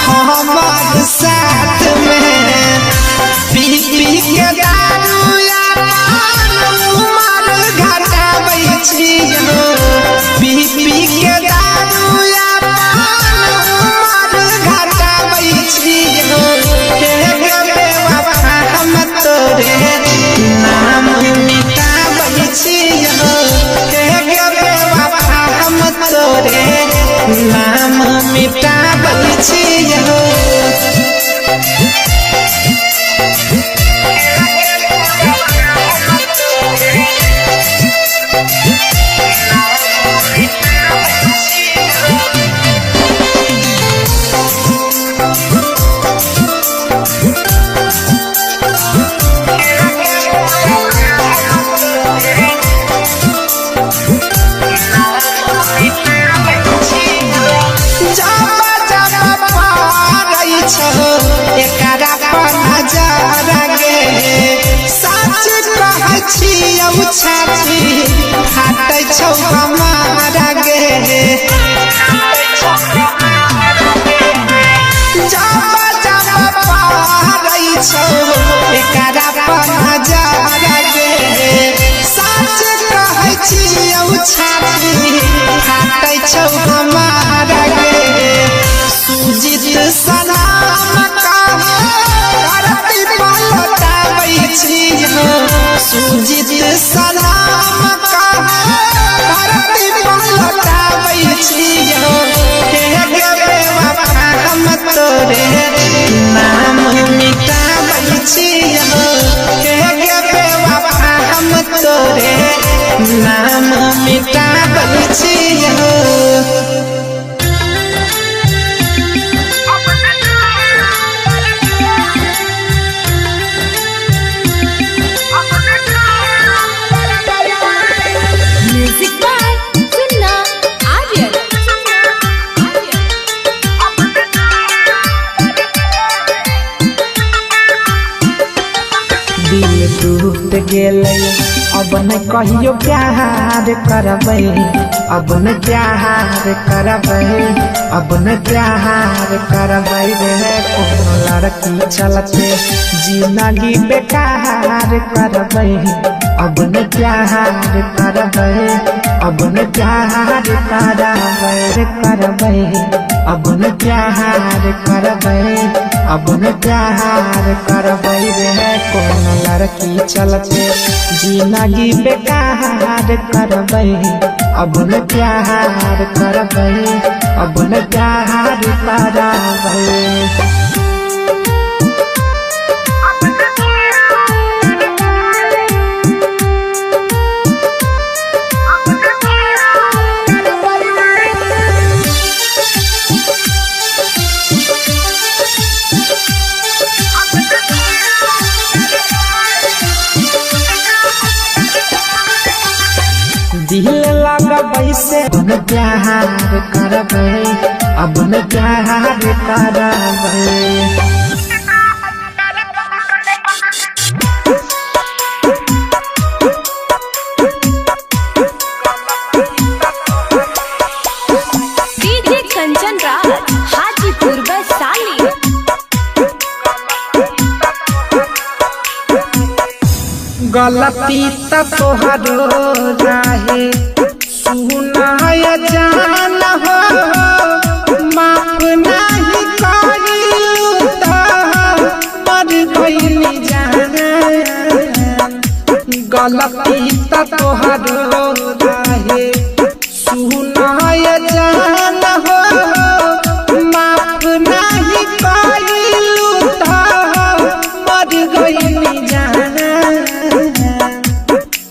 हमारे साथ में पी पी के दारू यार उमर घटाबै छियो पी पी के दारू नाम मिटाबै छियो हे गे बाबा हम तोरे नाम मिटाबै छियो एकरा पर नजर गे सच कहै छियौ छाती फाटै छौ हमारा गे जब जब पारै छौ एकरा पर नजर गे सच कहै छियौ छाती फाटै छौ हमारा गे सुजीत सलाम करती पलटाबै छियो सुजीत सलाम करती पलटाबै छियो हे गे बाबा हम तोरे नाम मिटाबै छियो हे गे बाबा हम तोरे नाम मिटाबै छियो टूट गेलै अब न कहियो प्यार करबै अब न प्यार करबै अब न प्यार करबै रे कोनो लड़की चलते जिंदगी बेकार करबै अब न प्यार करबै अब न प्यार करबै अब न प्यार करबै अब न प्यार करबै रे कोनो लड़की चलते जिंदगी बेकार करबै अब न प्यार करबै अब न प्यार करबै दिल लगबै से अब न प्यार करबै अब न प्यार करबै गलती त तोहरो रहे सुनाय जान हो माफ नहीं करिलू त मर गइली जान गलती त तोहरो रहे सुनाय जान हो माफ नहीं करिलू त मर गइली जान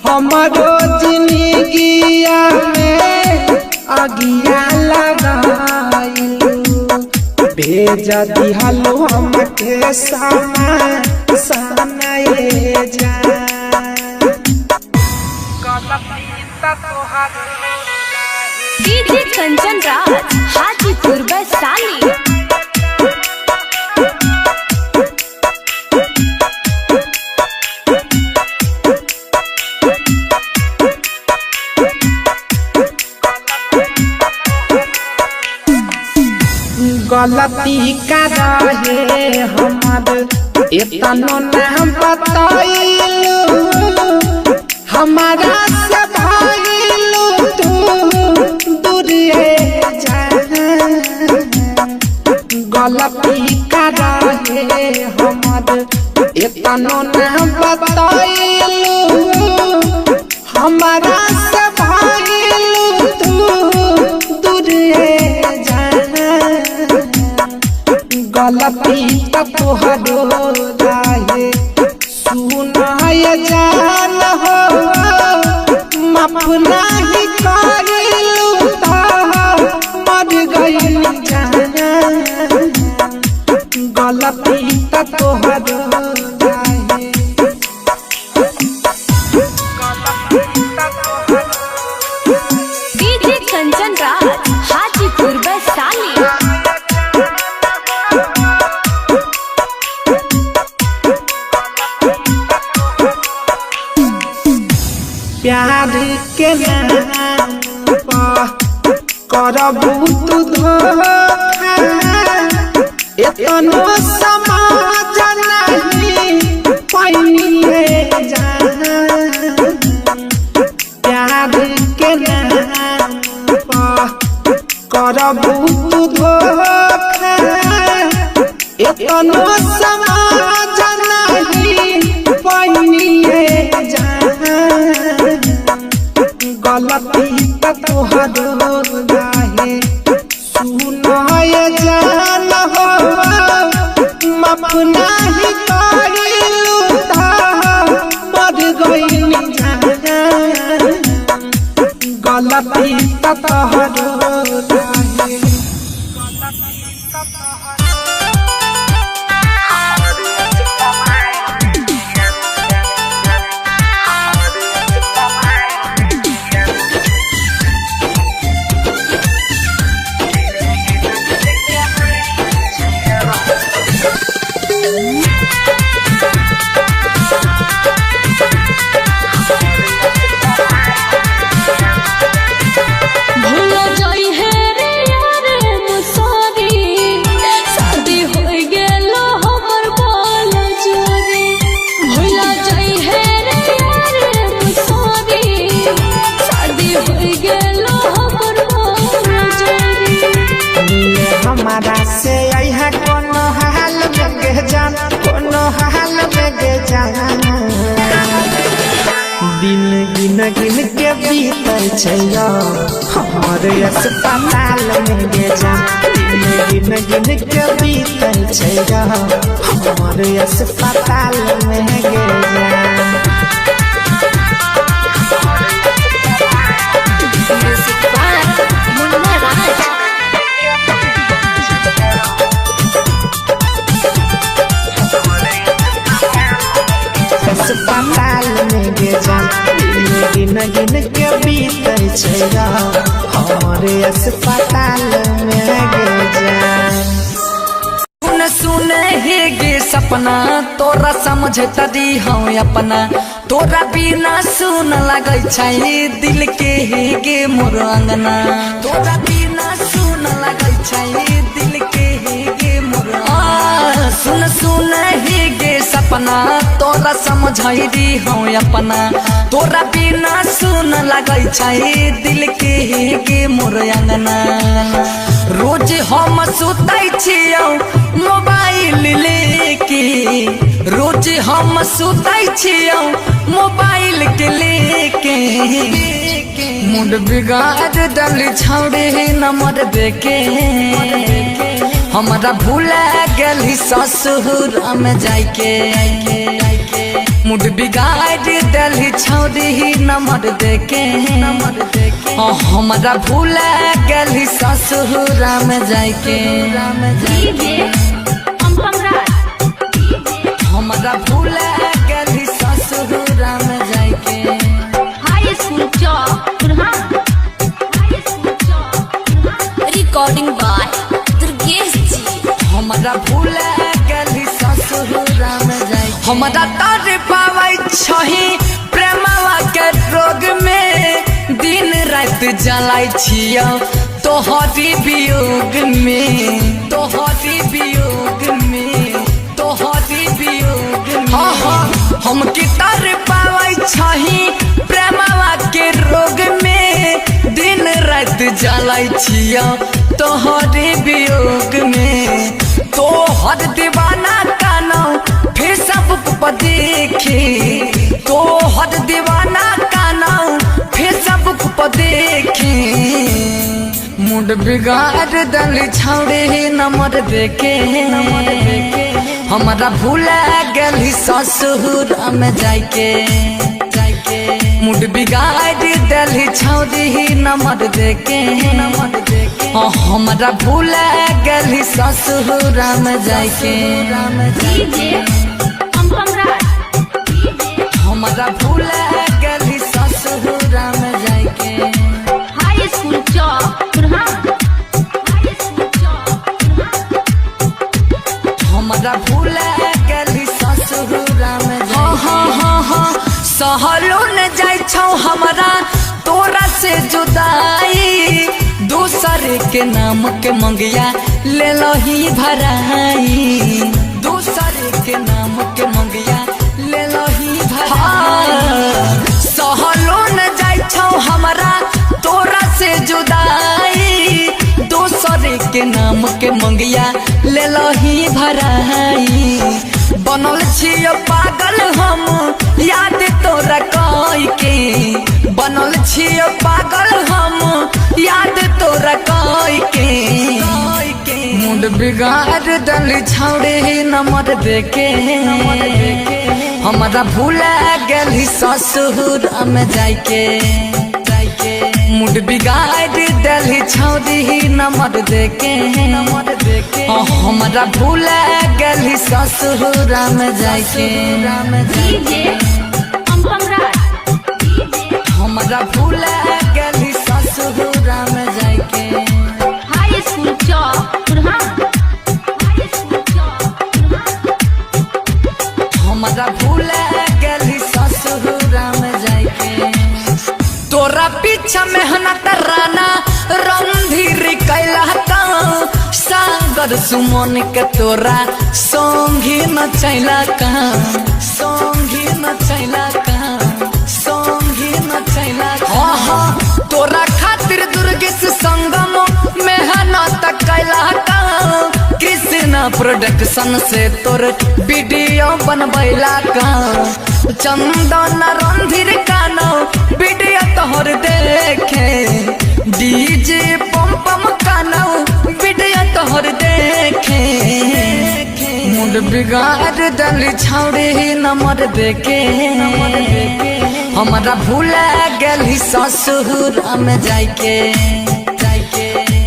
हमारो जिंदगिया में अगिया लगाइलू भेज दिहलो हमके सनाए जा डीजे कंचन राज हाजीपुर वैशाली। गलती का रहे हमर इतनो नाम बताइलू हमारा से भाइलू तू दूरिए जा गलती का रहे हमर इतनो नाम बताइलू हमारा से भाइलू तू दूरिए जा गलती त तोहरो रहे सुनाय जान हो माफ नहीं करिलू त मर गइली जान गलती त तोहरो रहे डीजे कंचन राज हाजीपुर वैशाली। प्यार के नाम पर करबू तू धोखा एतनो समाज नहीं पैनिए जान प्यार के नाम पर करबू तू धोखा एतनो समाज नहीं पैनिए जान गलती त तोहरो रहे सुनाय जान हो माफ नहीं करिलू त मर गइली जान गलती त तोहरो रहे हमारा से यहाँ कोनो हाल में गे जान कोनो हाल में गे जान दिन गिन गिन के बीतल छै हमर अस्पताल में गे जान दिन गिन गिन के बीतल छै हमर अस्पताल में गे जान अस्पताल में गे जान गिन गिन के बीतल छै हमरे अस्पताल में गे जान सुन हे गे सपना तोरा समझत दी हम अपना तोरा बिना सुन लगै छै दिल के हे गे मोर अंगना तोरा बिना सुन लगै छै दिल के हे गे मोर सुन सुन हे गे सपना सपना तोरा समझाई दी हूँ अपना तोरा बिना सुन लगै छै दिल के मोर अंगना रोज हम सुतै छियौ मोबाइल लेके रोज हम सुतै छियौ मोबाइल के लेके मुंड बिगाड़ दल छौड़े नंबर देके हमारा भूला गेली ससुर में जाके मुंड बिगाड़ दल छौड़ी नंबर देके हमारा भूला गेली ससुर में जाके हमारा भूला गेली ससुर में जाके हाई स्कूल चौक रिकॉर्डिंग बाय दुर्गेश जी हमारा भूला गेली ससुर में जाके हमारा तर पावै छही प्रेमवा के रोग में दिन रात जलाई छियौ तोहरी वियोग में तोहरी वियोग में तोहरी वियोग में हम की तर पावै छही प्रेमवा के रोग में दिन रात जलाई छियौ तोहरी वियोग में तोहर दीवाना कानौ फेसबुक पर देखे तोहर दीवाना कानौ फेसबुक पर देखे मुंड बिगाड़ दल छौड़े नंबर देके हमारा भूला गेली ससुर में जाके मुंड बिगाड़ दल छौड़ी नंबर देके हमारा भूला गेली ससुर में जाके हमारा भूला गेली ससुर में जाके हाई स्कूल चौक हमारा भूला गेली ससुर में सहलो न जाय छौ हमारा तोरा से जुदाई दूसरे के नाम के मंगिया ले लो ही भराई दूसरे के नाम के मंगिया ले लो ही भराई सहलो न जाय छौ हमारा तोरा से जुदाई दूसरे के नाम के मंगिया ले लो ही भराई बनल छियो पागल हम याद तोरा कई के बनल छियो पागल हम याद तोरा कई के मुंड बिगाड़ दल छौड़े नंबर देके हमारा भूला गेली ससुर में जाके मुंड बिगाड़ दल छौड़ी नंबर देके हमारा भूला गेली ससुर में जाके हमारा भूला गेली ससुर में जाके हाई स्कूल चौक हमारा भूला गेली ससुर में जाके तोरा पीछा मेहनत राना रणधीर कैला सागर सुमन के तोरा संगी न चैला कहाँ संगी न चैला कहाँ संगी न चैला कहाँ तोरा खातिर दुर्गेश संगम मेहनत कैला कहाँ कृष्णा प्रोडक्शन से तोर वीडियो बनबैला कहाँ चंदन रणधीर कानो वीडियो तोहर देखे डीजे पम पम कानो वीडियो तोहर देखे मुंड बिगाड़ दल छौड़े नंबर देके हमारा भूला गेली ससुर में जाके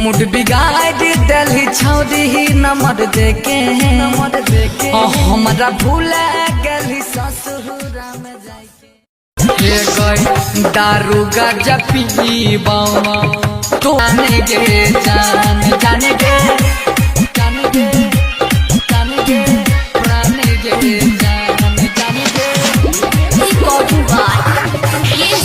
मुंड बिगाड़ दल छौड़ी नंबर देके हमारा भूला गेली ससुर में जाके दारू गाजा पीबा तो जाने गे जान जाने गे जाने गे जाने गे प्राणे गे जान जाने गे रिकॉर्डिंग बाय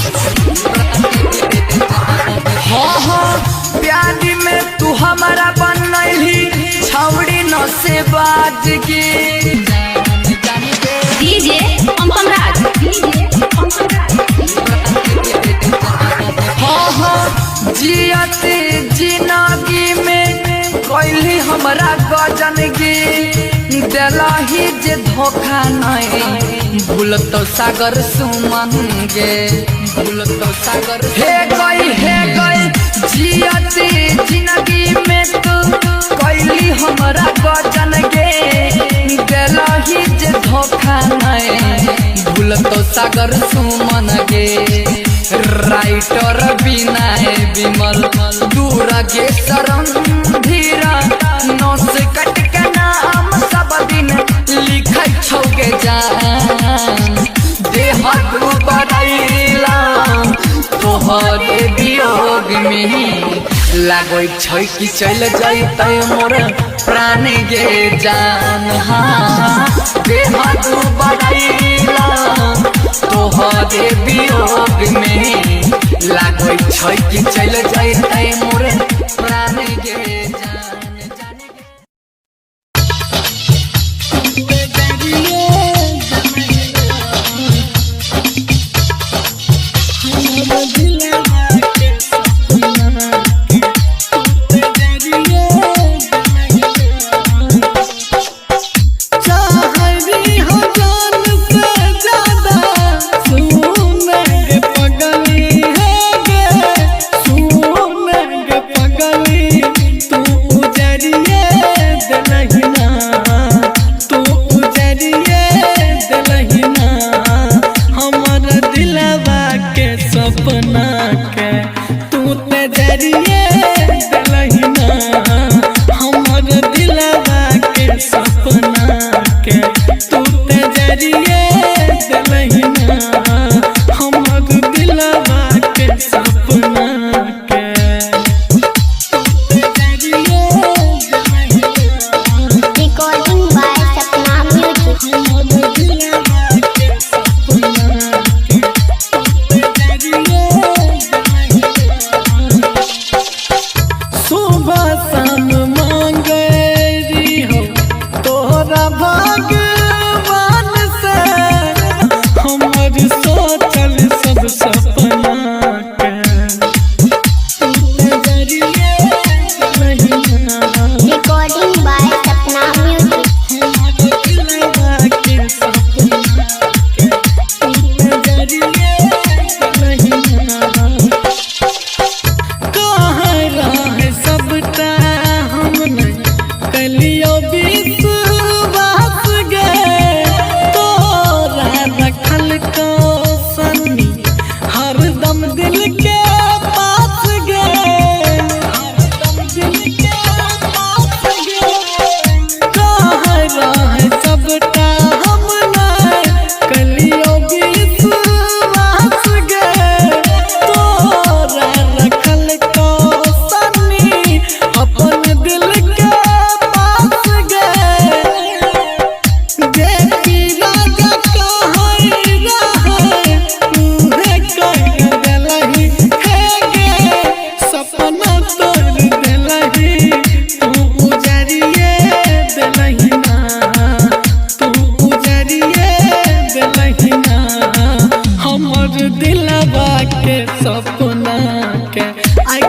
हाँ हाँ प्यारी में तू हमारा बनैली छौड़ी न से बाज के जान जाने गे हमरा गजन गे दिलही जे धोखा नहीं भूल तो सागर सुमन गे भूल तो सागर हे गई जियते जिंदगी में तू कैली हमरा गजन गे दिलही जे धोखा नहीं भूल तो सागर सुमन गे राइटर बिनाए विमल दूर गे शरण धीरा नौस कट के नाम सब दिन लिखै छौगे जान देह तू बड़ैला तोहरे वियोग में लागै छै कि चल जैतै मोर प्राण गे जान हाँ देह तू बड़ैला तोहरे वियोग में लागै छै कि चल जैतै मोर प्राण गे जान जाने I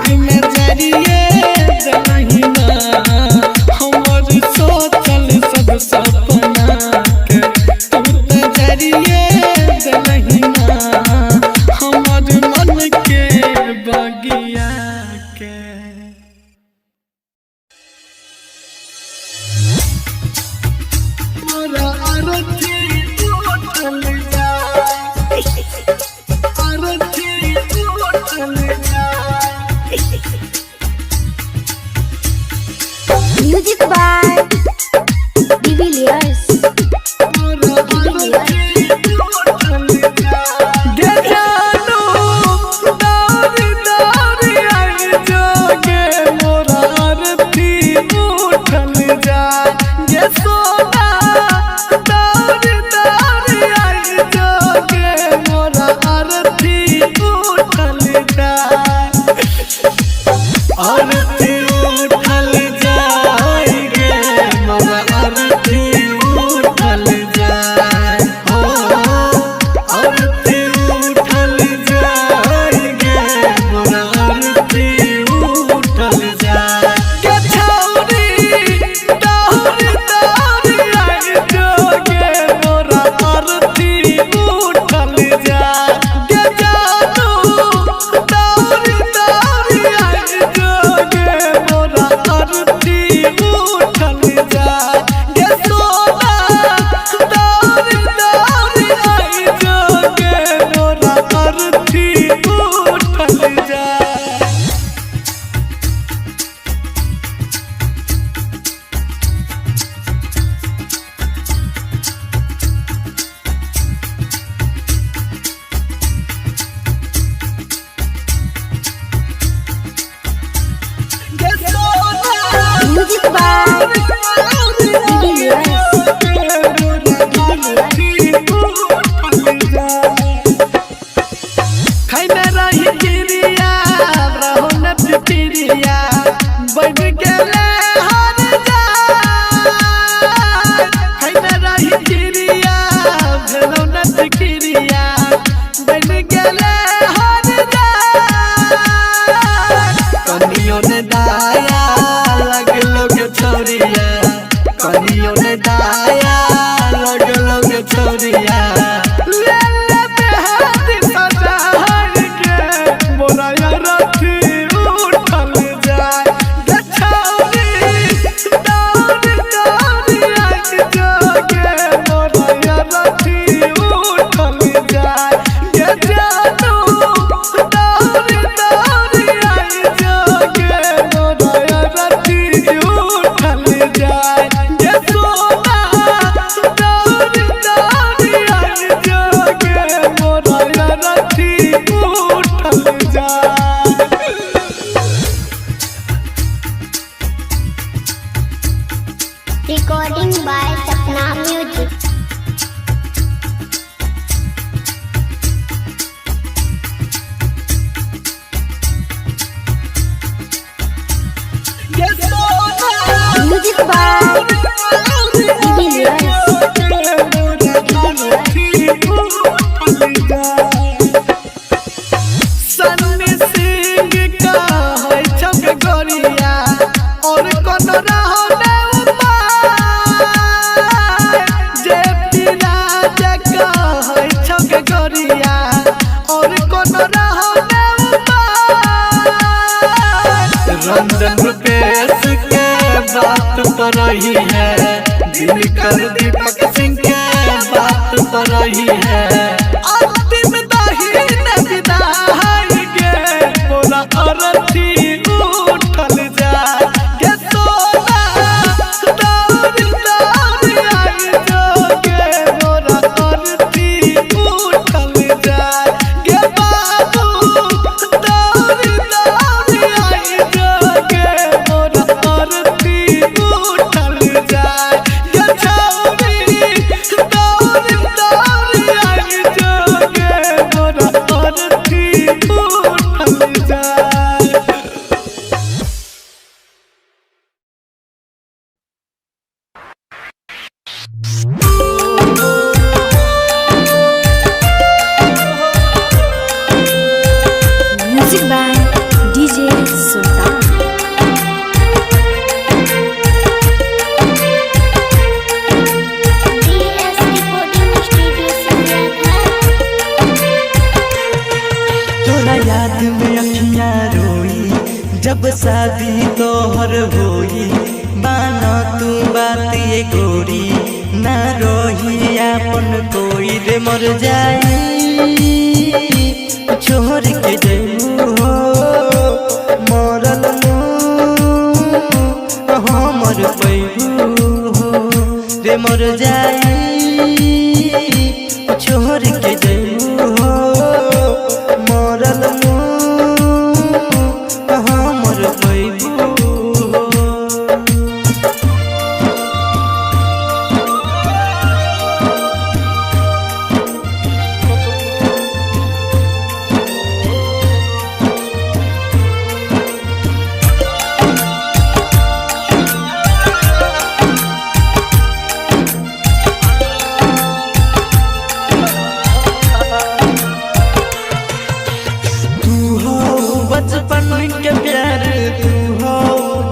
रंजन रुपेश के बात पर रही है, दिनकर दीपक सिंह के बात पर रही है। अंतिम दाहिन विदाई गे मोरा अरथी उठल जाए गे सोना दौड़ दौड़ आई जो गे मोरा अरथी उठल जाए गे बाबू दौड़ दौड़ आई जो गे मोरा अरथी उठल जाए गे छौरी दौड़ दौड़ आई जो गे मोरा अरथी उठल जाए। म्यूजिक बाय डीजे सुल्तान। DS Recording Studio Singapore। तोरा याद में अखियां रोई जब शादी तोहर होई, मानो तू बात ये गोरी ना रोही अपन कोई रे मर जाई छोड़ के जइबू हो मरल हमर पैबू हो रे मर जाई छोड़ के जइबू हो मरल हमर पैबू हो। तू हो बचपन के प्यार, तू हो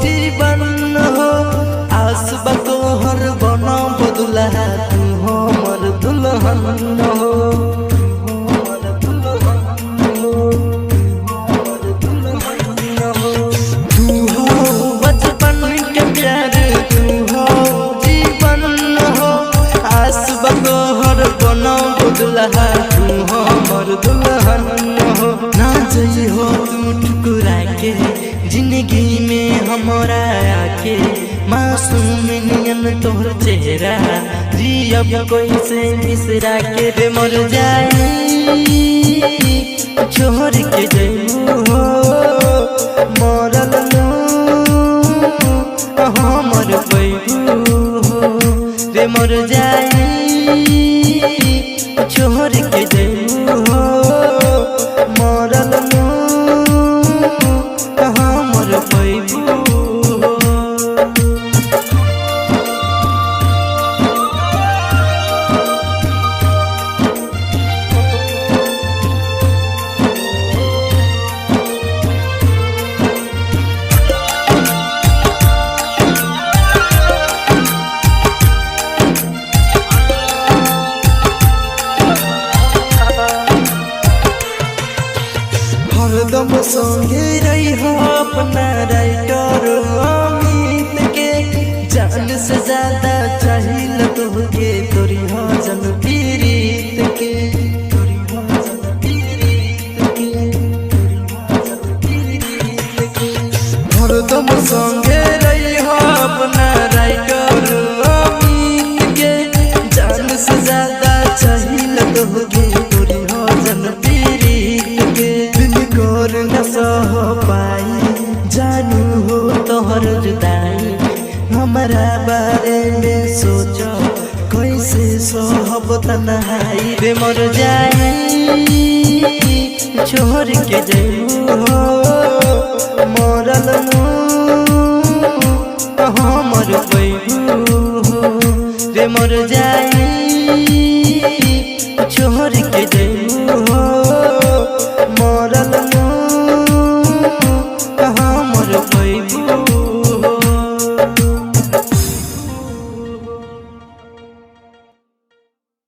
जीवन हो आस बतोहर बनो बदुला, तू हो मर दुल्हन हो तू हो बचपन के प्यार, तू हो जीवन हो आस बतोहर बनो बदुला, तू हो मर दुल्हन हो। ना जई हो तू ठुकरा के जिंदगी में हमारा आके, मासूम नियन तोहर चेहरा जियब कोई से बिसरा के रे मर जाई छोड़ के जइबू हो मरल हमर पैबू हो रे मर जाई छोड़ के जइबू हो मरल हमर पैबू हो। हरदम संगे रही हो अपना राइटर अमित के, जान से ज्यादा चाहिए तुहके तोरी हो जन पीरीत के, तोरी हो जन पीरीत के। हरदम संगे रही हो अपना राइटर अमित के, जान से ज्यादा चाहिए तुहके तोरी हो जन पीरीत के। कर न सह पाई जानू हो तोहर जुदाई, हमारा बारे में सोचो कैसे सहब तन्हाई रे मर जाई छोड़ के जइबू हो मरल हमर पैबू हो रे मर जाई